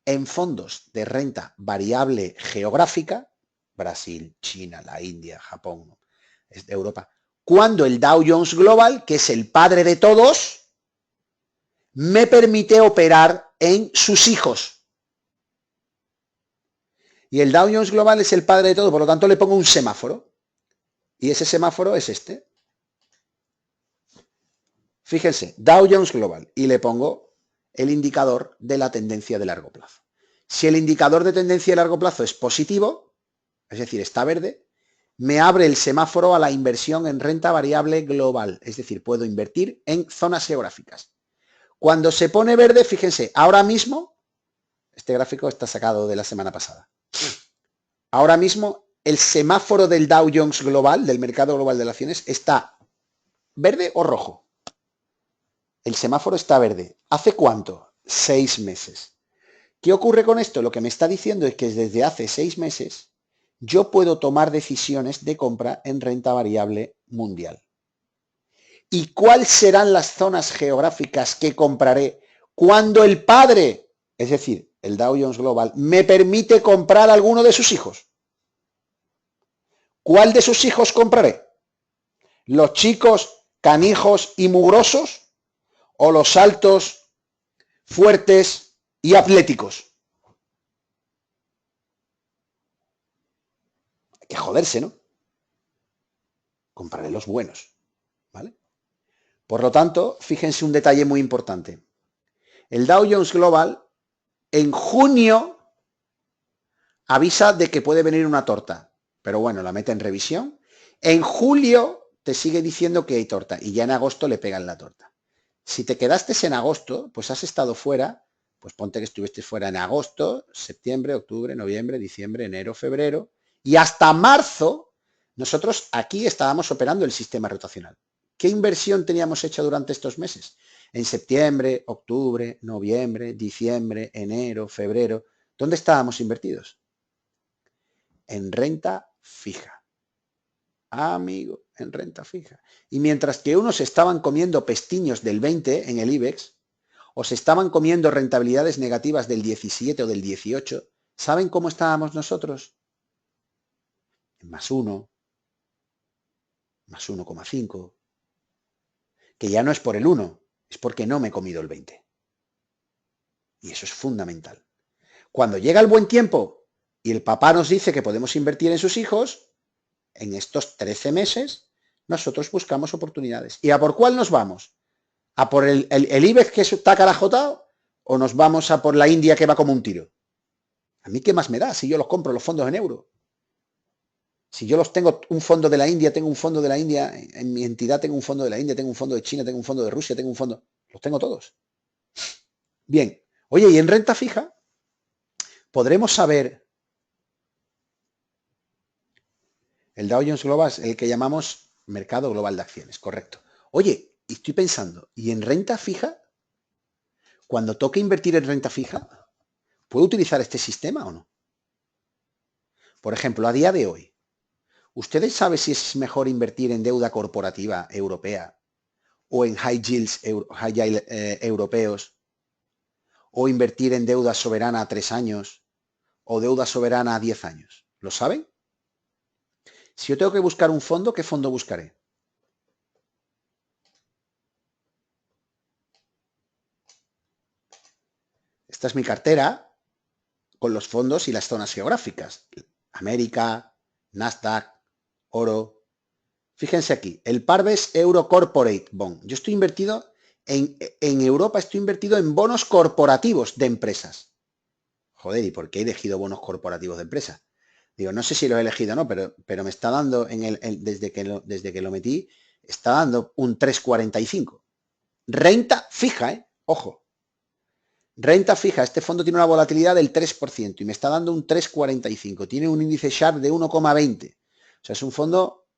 [SPEAKER 1] en fondos de renta variable geográfica, Brasil, China, la India, Japón, Europa, cuando el Dow Jones Global, que es el padre de todos, me permite operar en sus hijos. Y el Dow Jones Global es el padre de todo, por lo tanto le pongo un semáforo. Y ese semáforo es este. Fíjense, Dow Jones Global. Y le pongo el indicador de la tendencia de largo plazo. Si el indicador de tendencia de largo plazo es positivo, es decir, está verde, me abre el semáforo a la inversión en renta variable global. Es decir, puedo invertir en zonas geográficas. Cuando se pone verde, fíjense, ahora mismo, este gráfico está sacado de la semana pasada. Ahora mismo el semáforo del Dow Jones Global, del mercado global de las acciones, está verde o rojo. El semáforo está verde. ¿Hace cuánto? 6 meses. ¿Qué ocurre con esto? Lo que me está diciendo es que desde hace 6 meses yo puedo tomar decisiones de compra en renta variable mundial. ¿Y cuáles serán las zonas geográficas que compraré cuando el padre, es decir, el Dow Jones Global, me permite comprar alguno de sus hijos? ¿Cuál de sus hijos compraré? ¿Los chicos canijos y mugrosos o los altos, fuertes y atléticos? Hay que joderse, ¿no? Compraré los buenos, ¿vale? Por lo tanto, fíjense un detalle muy importante. El Dow Jones Global en junio avisa de que puede venir una torta, pero bueno, la mete en revisión. En julio te sigue diciendo que hay torta y ya en agosto le pegan la torta. Si te quedaste en agosto, pues has estado fuera, pues ponte que estuviste fuera en agosto, septiembre, octubre, noviembre, diciembre, enero, febrero, y hasta marzo, nosotros aquí estábamos operando el sistema rotacional. ¿Qué inversión teníamos hecha durante estos meses? En septiembre, octubre, noviembre, diciembre, enero, febrero, ¿dónde estábamos invertidos? En renta fija. Amigo, en renta fija. Y mientras que unos estaban comiendo pestiños del 20 en el IBEX, o se estaban comiendo rentabilidades negativas del 17 o del 18, ¿saben cómo estábamos nosotros? En más 1, más 1,5, que ya no es por el 1, es porque no me he comido el 20. Y eso es fundamental. Cuando llega el buen tiempo y el papá nos dice que podemos invertir en sus hijos, en estos 13 meses, nosotros buscamos oportunidades. ¿Y a por cuál nos vamos? ¿A por el IBEX que está carajotado o nos vamos a por la India que va como un tiro? ¿A mí qué más me da si yo los compro los fondos en euro? Si yo los tengo un fondo de la India, tengo un fondo de la India, en mi entidad tengo un fondo de la India, tengo un fondo de China, tengo un fondo de Rusia, tengo un fondo, los tengo todos. Bien, oye, y en renta fija podremos saber, el Dow Jones Global es el que llamamos mercado global de acciones, correcto. Oye, y estoy pensando, ¿y en renta fija? Cuando toque invertir en renta fija, ¿puedo utilizar este sistema o no? Por ejemplo, a día de hoy, ¿ustedes saben si es mejor invertir en deuda corporativa europea o en high yields europeos o invertir en deuda soberana a 3 años o deuda soberana a 10 años? ¿Lo saben? Si yo tengo que buscar un fondo, ¿qué fondo buscaré? Esta es mi cartera con los fondos y las zonas geográficas. América, Nasdaq, oro. Fíjense aquí, el Parves Euro Corporate Bond. Yo estoy invertido en Europa, estoy invertido en bonos corporativos de empresas. Joder, ¿y por qué he elegido bonos corporativos de empresas? Digo, no sé si lo he elegido o no, pero me está dando, desde que lo metí, está dando un 3,45. Renta fija, ¿eh? Ojo. Renta fija, este fondo tiene una volatilidad del 3% y me está dando un 3,45. Tiene un índice Sharpe de 1,20. O sea, es un fondo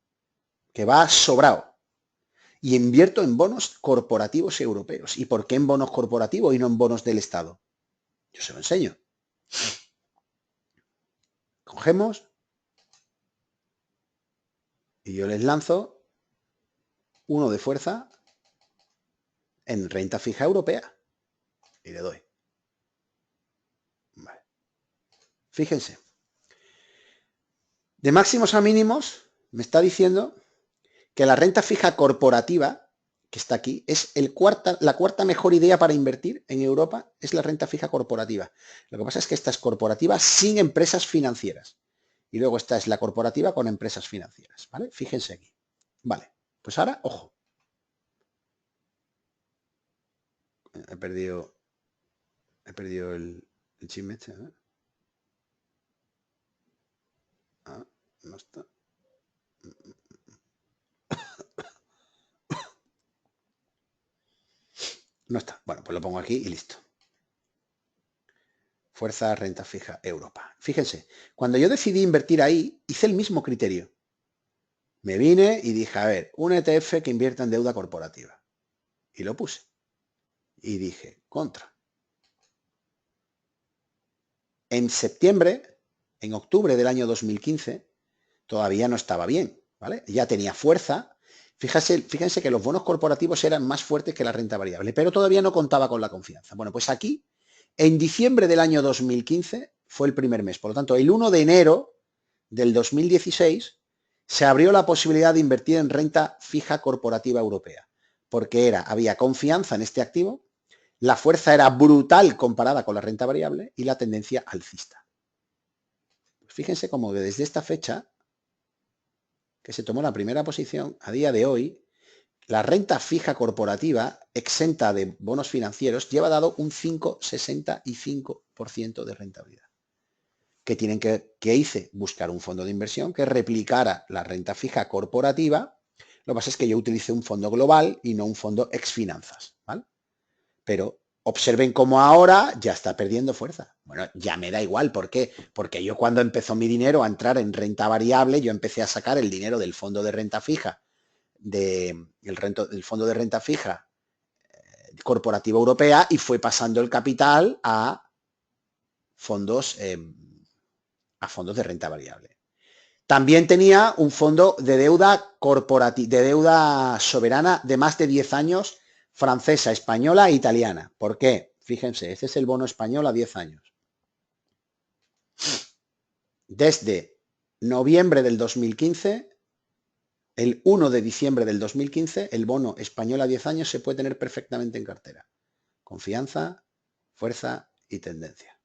[SPEAKER 1] que va sobrado. Y invierto en bonos corporativos europeos. ¿Y por qué en bonos corporativos y no en bonos del Estado? Yo se lo enseño. Cogemos y yo les lanzo uno de fuerza en renta fija europea. Y le doy. Vale. Fíjense. De máximos a mínimos, me está diciendo que la renta fija corporativa, que está aquí, es la cuarta mejor idea para invertir en Europa, es la renta fija corporativa. Lo que pasa es que esta es corporativa sin empresas financieras. Y luego esta es la corporativa con empresas financieras, ¿vale? Fíjense aquí. Vale, pues ahora, ojo. He perdido el chisme este, ¿eh? Ah, no está. No está. Bueno, pues lo pongo aquí y listo. Fuerza, renta fija, Europa. Fíjense, cuando yo decidí invertir ahí, hice el mismo criterio. Me vine y dije, a ver, un ETF que invierta en deuda corporativa. Y lo puse. Y dije, contra. En septiembre, en octubre del año 2015, todavía no estaba bien, ¿vale? Ya tenía fuerza. Fíjense que los bonos corporativos eran más fuertes que la renta variable, pero todavía no contaba con la confianza. Bueno, pues aquí, en diciembre del año 2015, fue el primer mes. Por lo tanto, el 1 de enero del 2016 se abrió la posibilidad de invertir en renta fija corporativa europea, porque había confianza en este activo, la fuerza era brutal comparada con la renta variable y la tendencia alcista. Pues fíjense cómo desde esta fecha, que se tomó la primera posición, a día de hoy, la renta fija corporativa exenta de bonos financieros lleva dado un 5,65% de rentabilidad. ¿Qué hice? Buscar un fondo de inversión que replicara la renta fija corporativa. Lo que pasa es que yo utilicé un fondo global y no un fondo ex finanzas, ¿vale? Pero observen cómo ahora ya está perdiendo fuerza. Bueno, ya me da igual. ¿Por qué? Porque yo cuando empezó mi dinero a entrar en renta variable, yo empecé a sacar el dinero del fondo de renta fija, del fondo de renta fija corporativa europea y fue pasando el capital a fondos de renta variable. También tenía un fondo de deuda corporativa, de deuda soberana de más de 10 años, francesa, española e italiana. ¿Por qué? Fíjense, este es el bono español a 10 años. Desde noviembre del 2015, el 1 de diciembre del 2015, el bono español a 10 años se puede tener perfectamente en cartera. Confianza, fuerza y tendencia.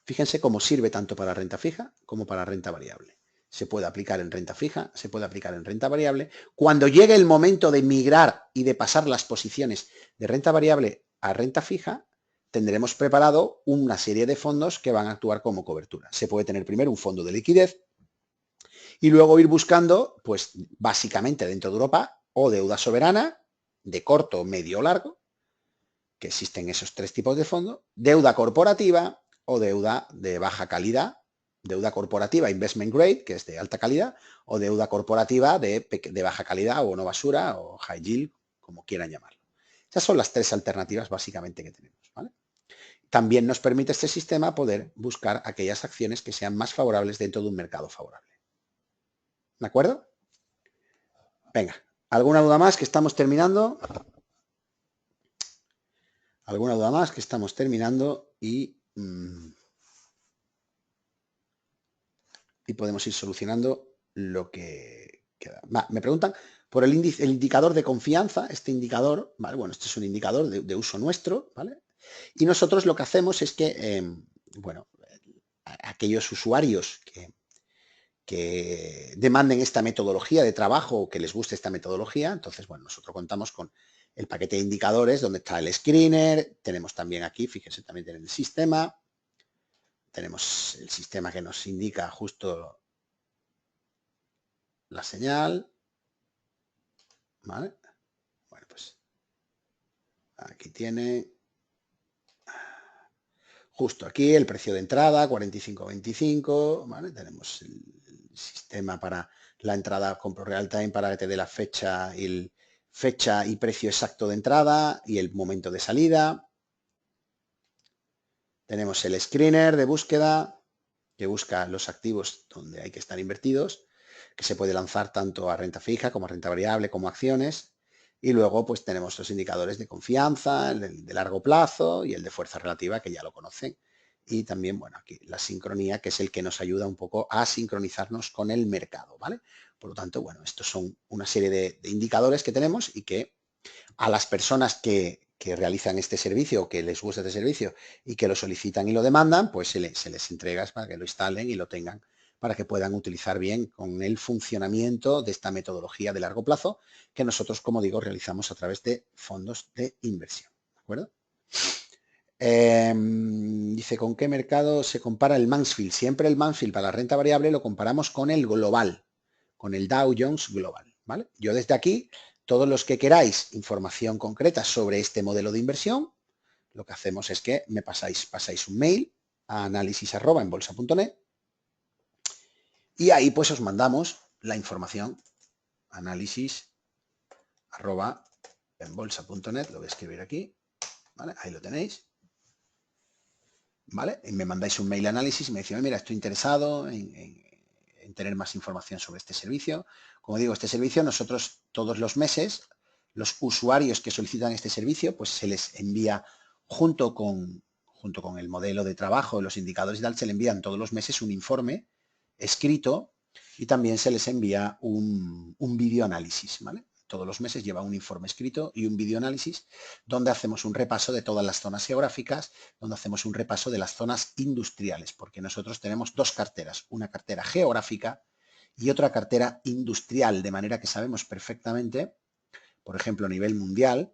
[SPEAKER 1] Fíjense cómo sirve tanto para renta fija como para renta variable. Se puede aplicar en renta fija, se puede aplicar en renta variable. Cuando llegue el momento de migrar y de pasar las posiciones de renta variable a renta fija, tendremos preparado una serie de fondos que van a actuar como cobertura. Se puede tener primero un fondo de liquidez y luego ir buscando, pues básicamente dentro de Europa, o deuda soberana de corto, medio o largo, que existen esos tres tipos de fondos, deuda corporativa o deuda de baja calidad, deuda corporativa investment grade, que es de alta calidad, o deuda corporativa de baja calidad o no basura o high yield, como quieran llamarlo. Esas son las tres alternativas básicamente que tenemos, ¿vale? También nos permite este sistema poder buscar aquellas acciones que sean más favorables dentro de un mercado favorable. ¿De acuerdo? Venga, ¿alguna duda más que estamos terminando? ¿Alguna duda más que estamos terminando y podemos ir solucionando lo que queda? Me preguntan por el indicador de confianza. Este indicador, ¿vale? Bueno, este es un indicador de uso nuestro, ¿vale? Y nosotros lo que hacemos es que, bueno, aquellos usuarios que demanden esta metodología de trabajo o que les guste esta metodología, entonces, bueno, nosotros contamos con el paquete de indicadores donde está el screener, tenemos también aquí, fíjense, también tienen el sistema, tenemos el sistema que nos indica justo la señal, ¿vale? Bueno, pues aquí tiene justo aquí el precio de entrada, 45.25, ¿vale? Tenemos el sistema para la entrada compro real time para que te dé la fecha y precio exacto de entrada y el momento de salida. Tenemos el screener de búsqueda que busca los activos donde hay que estar invertidos, que se puede lanzar tanto a renta fija como a renta variable como a acciones. Y luego pues tenemos los indicadores de confianza, el de largo plazo y el de fuerza relativa que ya lo conocen. Y también, bueno, aquí la sincronía, que es el que nos ayuda un poco a sincronizarnos con el mercado, ¿vale? Por lo tanto, bueno, estos son una serie de indicadores que tenemos y que a las personas que realizan este servicio o que les gusta este servicio y que lo solicitan y lo demandan, pues se les entrega para que lo instalen y lo tengan para que puedan utilizar bien con el funcionamiento de esta metodología de largo plazo que nosotros, como digo, realizamos a través de fondos de inversión. ¿De acuerdo? Dice, ¿con qué mercado se compara el Mansfield? Siempre el Mansfield para la renta variable lo comparamos con el global, con el Dow Jones Global, ¿vale? Yo desde aquí, todos los que queráis información concreta sobre este modelo de inversión, lo que hacemos es que me pasáis un mail a análisis@enbolsa.net y ahí pues os mandamos la información, análisis@enbolsa.net, lo voy a escribir aquí, ¿vale? Ahí lo tenéis. ¿Vale? Y me mandáis un mail análisis y me decís, mira, estoy interesado en tener más información sobre este servicio. Como digo, este servicio nosotros todos los meses, los usuarios que solicitan este servicio, pues se les envía junto con el modelo de trabajo, los indicadores y tal, se le envían todos los meses un informe escrito y también se les envía un vídeo análisis, ¿vale? Todos los meses lleva un informe escrito y un vídeo análisis donde hacemos un repaso de todas las zonas geográficas, donde hacemos un repaso de las zonas industriales, porque nosotros tenemos dos carteras, una cartera geográfica y otra cartera industrial, de manera que sabemos perfectamente, por ejemplo, a nivel mundial,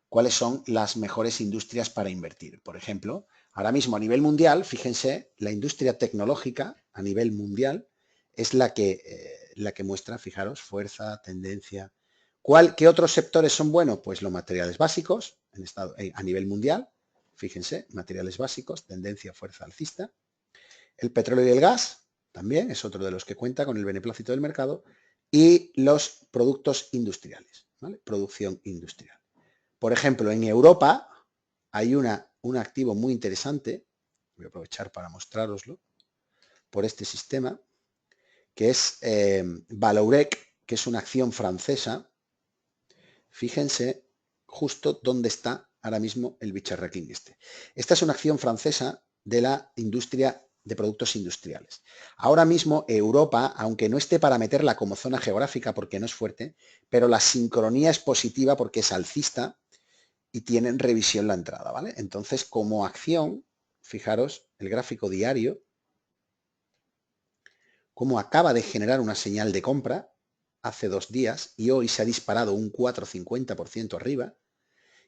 [SPEAKER 1] cuáles son las mejores industrias para invertir. Por ejemplo, ahora mismo a nivel mundial, fíjense, la industria tecnológica a nivel mundial es la que muestra, fijaros, fuerza, tendencia. ¿Qué otros sectores son buenos? Pues los materiales básicos a nivel mundial. Fíjense, materiales básicos, tendencia, fuerza alcista. El petróleo y el gas también es otro de los que cuenta con el beneplácito del mercado. Y los productos industriales, ¿vale? Producción industrial. Por ejemplo, en Europa hay un activo muy interesante, voy a aprovechar para mostraroslo, por este sistema, que es Vallourec, que es una acción francesa. Fíjense justo dónde está ahora mismo el bicharraquín este. Esta es una acción francesa de la industria de productos industriales. Ahora mismo Europa, aunque no esté para meterla como zona geográfica porque no es fuerte, pero la sincronía es positiva porque es alcista y tienen revisión la entrada, ¿vale? Entonces, como acción, fijaros el gráfico diario, cómo acaba de generar una señal de compra hace 2 días y hoy se ha disparado un 4,50% arriba.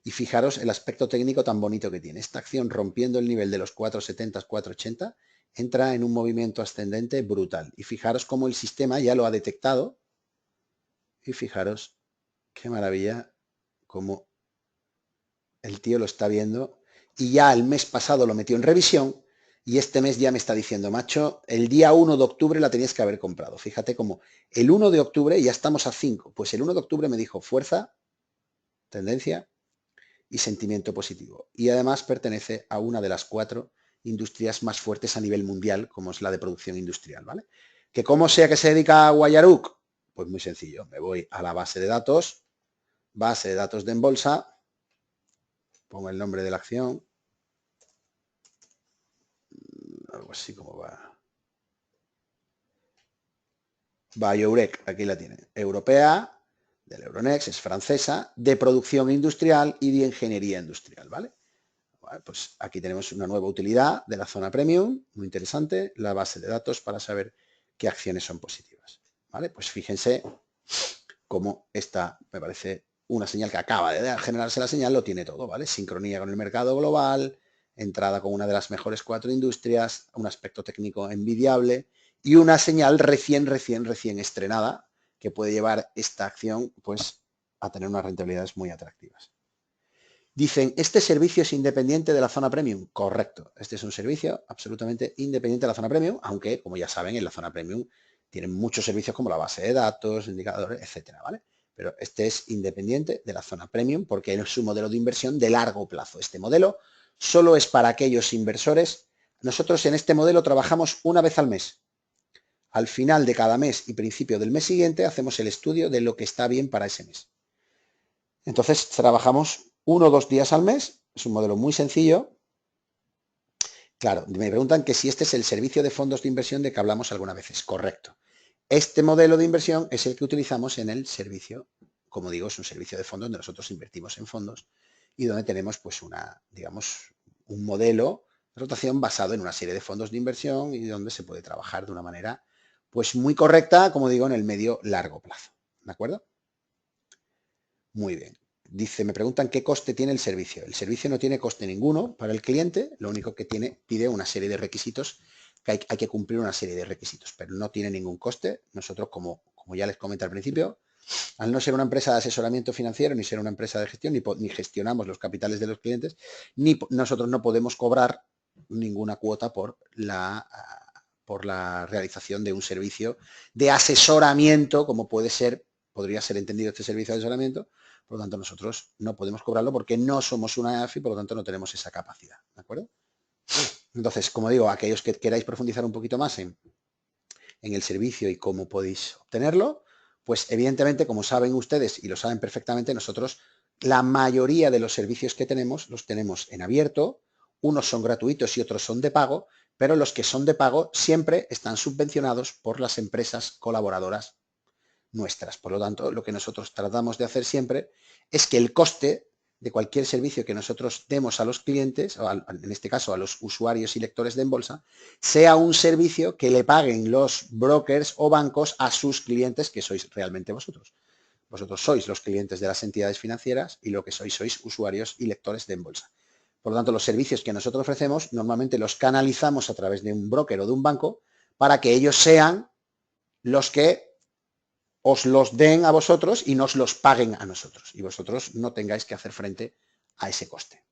[SPEAKER 1] Y fijaros el aspecto técnico tan bonito que tiene. Esta acción rompiendo el nivel de los 4,70, 4,80, entra en un movimiento ascendente brutal. Y fijaros cómo el sistema ya lo ha detectado. Y fijaros qué maravilla, cómo el tío lo está viendo y ya el mes pasado lo metió en revisión y este mes ya me está diciendo, macho, el día 1 de octubre la tenías que haber comprado. Fíjate cómo el 1 de octubre ya estamos a 5. Pues el 1 de octubre me dijo fuerza, tendencia y sentimiento positivo. Y además pertenece a una de las 4 industrias más fuertes a nivel mundial, como es la de producción industrial, ¿vale? ¿Que cómo sea que se dedica a Guayaruk? Pues muy sencillo, me voy a la base de datos de Enbolsa, pongo el nombre de la acción, algo así como va. Vallourec, aquí la tienen. Europea, del Euronext, es francesa, de producción industrial y de ingeniería industrial, ¿vale? Vale, pues aquí tenemos una nueva utilidad de la zona premium, muy interesante, la base de datos para saber qué acciones son positivas. ¿Vale? Pues fíjense cómo esta, me parece una señal que acaba de generarse la señal, lo tiene todo, ¿vale? Sincronía con el mercado global, entrada con una de las mejores 4 industrias, un aspecto técnico envidiable y una señal recién estrenada que puede llevar esta acción pues a tener unas rentabilidades muy atractivas. Dicen, ¿este servicio es independiente de la zona premium? Correcto, este es un servicio absolutamente independiente de la zona premium, aunque, como ya saben, en la zona premium tienen muchos servicios como la base de datos, indicadores, etcétera, ¿vale? Pero este es independiente de la zona premium porque es un modelo de inversión de largo plazo. Este modelo solo es para aquellos inversores. Nosotros en este modelo trabajamos una vez al mes. Al final de cada mes y principio del mes siguiente hacemos el estudio de lo que está bien para ese mes. Entonces trabajamos 1 o 2 días al mes, es un modelo muy sencillo. Claro, me preguntan que si este es el servicio de fondos de inversión de que hablamos algunas veces. Correcto. Este modelo de inversión es el que utilizamos en el servicio, como digo, es un servicio de fondos donde nosotros invertimos en fondos y donde tenemos pues una, digamos, un modelo de rotación basado en una serie de fondos de inversión y donde se puede trabajar de una manera pues muy correcta, como digo, en el medio largo plazo. ¿De acuerdo? Muy bien. Dice, me preguntan qué coste tiene el servicio. El servicio no tiene coste ninguno para el cliente, lo único que pide una serie de requisitos, que hay que cumplir una serie de requisitos, pero no tiene ningún coste. Nosotros, como ya les comenté al principio, al no ser una empresa de asesoramiento financiero, ni ser una empresa de gestión, ni gestionamos los capitales de los clientes, ni nosotros no podemos cobrar ninguna cuota por la realización de un servicio de asesoramiento, como podría ser entendido este servicio de asesoramiento. Por lo tanto, nosotros no podemos cobrarlo porque no somos una AFI, por lo tanto, no tenemos esa capacidad. ¿De acuerdo? Entonces, como digo, aquellos que queráis profundizar un poquito más en el servicio y cómo podéis obtenerlo, pues evidentemente, como saben ustedes y lo saben perfectamente, nosotros la mayoría de los servicios que tenemos los tenemos en abierto, unos son gratuitos y otros son de pago, pero los que son de pago siempre están subvencionados por las empresas colaboradoras nuestras. Por lo tanto, lo que nosotros tratamos de hacer siempre es que el coste de cualquier servicio que nosotros demos a los clientes, o en este caso a los usuarios y lectores de Enbolsa, sea un servicio que le paguen los brokers o bancos a sus clientes, que sois realmente vosotros. Vosotros sois los clientes de las entidades financieras y lo que sois usuarios y lectores de Enbolsa. Por lo tanto, los servicios que nosotros ofrecemos normalmente los canalizamos a través de un broker o de un banco para que ellos sean los que os los den a vosotros y nos los paguen a nosotros y vosotros no tengáis que hacer frente a ese coste.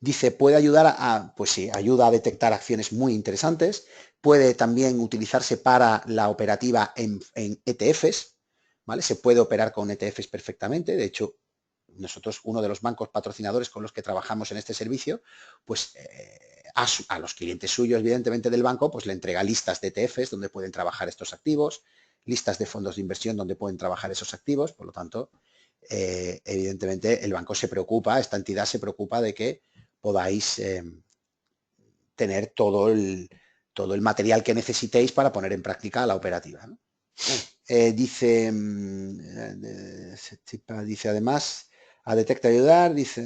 [SPEAKER 1] Dice, puede ayudar pues sí, ayuda a detectar acciones muy interesantes, puede también utilizarse para la operativa en ETFs, ¿vale? Se puede operar con ETFs perfectamente, de hecho, nosotros, uno de los bancos patrocinadores con los que trabajamos en este servicio, pues a los clientes suyos, evidentemente del banco, pues le entrega listas de ETFs donde pueden trabajar estos activos, listas de fondos de inversión donde pueden trabajar esos activos, por lo tanto, evidentemente el banco se preocupa, esta entidad se preocupa de que podáis tener todo el material que necesitéis para poner en práctica la operativa, ¿no? Dice además, a detectar y ayudar, dice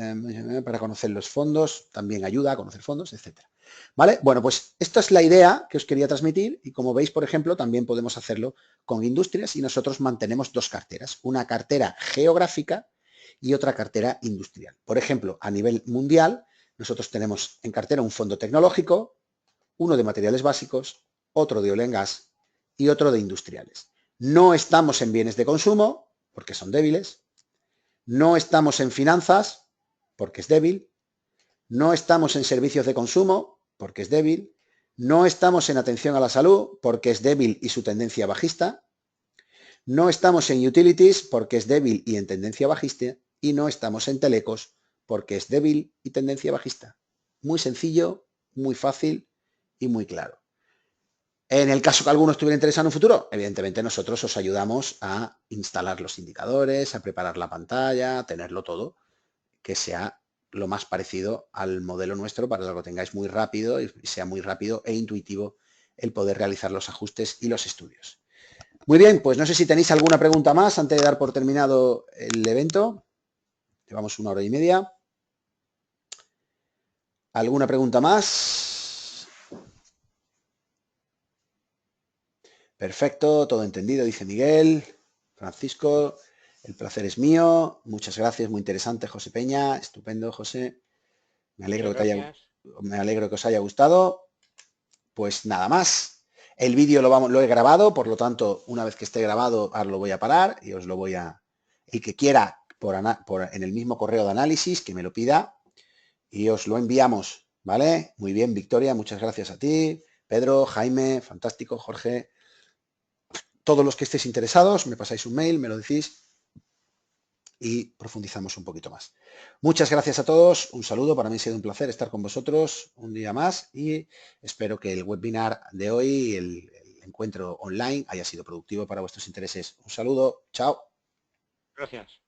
[SPEAKER 1] para conocer los fondos, también ayuda a conocer fondos, etcétera. ¿Vale? Bueno, pues esta es la idea que os quería transmitir y como veis, por ejemplo, también podemos hacerlo con industrias y nosotros mantenemos dos carteras, una cartera geográfica y otra cartera industrial. Por ejemplo, a nivel mundial, nosotros tenemos en cartera un fondo tecnológico, uno de materiales básicos, otro de oil and gas y otro de industriales. No estamos en bienes de consumo, porque son débiles. No estamos en finanzas, porque es débil. No estamos en servicios de consumo, porque es débil. No estamos en atención a la salud, porque es débil y su tendencia bajista. No estamos en utilities, porque es débil y en tendencia bajista. Y no estamos en telecos, porque es débil y tendencia bajista. Muy sencillo, muy fácil y muy claro. En el caso que alguno estuviera interesado en un futuro, evidentemente nosotros os ayudamos a instalar los indicadores, a preparar la pantalla, a tenerlo todo, que sea lo más parecido al modelo nuestro para que lo tengáis muy rápido y sea muy rápido e intuitivo el poder realizar los ajustes y los estudios. Muy bien, pues no sé si tenéis alguna pregunta más antes de dar por terminado el evento. Llevamos 1 hora y media. ¿Alguna pregunta más? Perfecto, todo entendido, dice Miguel. Francisco, el placer es mío. Muchas gracias, muy interesante, José Peña. Estupendo, José. Me alegro
[SPEAKER 2] Muchas
[SPEAKER 1] que te haya,
[SPEAKER 2] gracias.
[SPEAKER 1] me alegro que os haya gustado. Pues nada más. El vídeo lo he grabado, por lo tanto, una vez que esté grabado, ahora lo voy a parar y os lo voy a... El que quiera en el mismo correo de análisis, que me lo pida y os lo enviamos, ¿vale? Muy bien, Victoria, muchas gracias a ti. Pedro, Jaime, fantástico, Jorge. Todos los que estéis interesados, me pasáis un mail, me lo decís y profundizamos un poquito más. Muchas gracias a todos, un saludo, para mí ha sido un placer estar con vosotros un día más y espero que el webinar de hoy, el encuentro online, haya sido productivo para vuestros intereses. Un saludo, chao.
[SPEAKER 2] Gracias.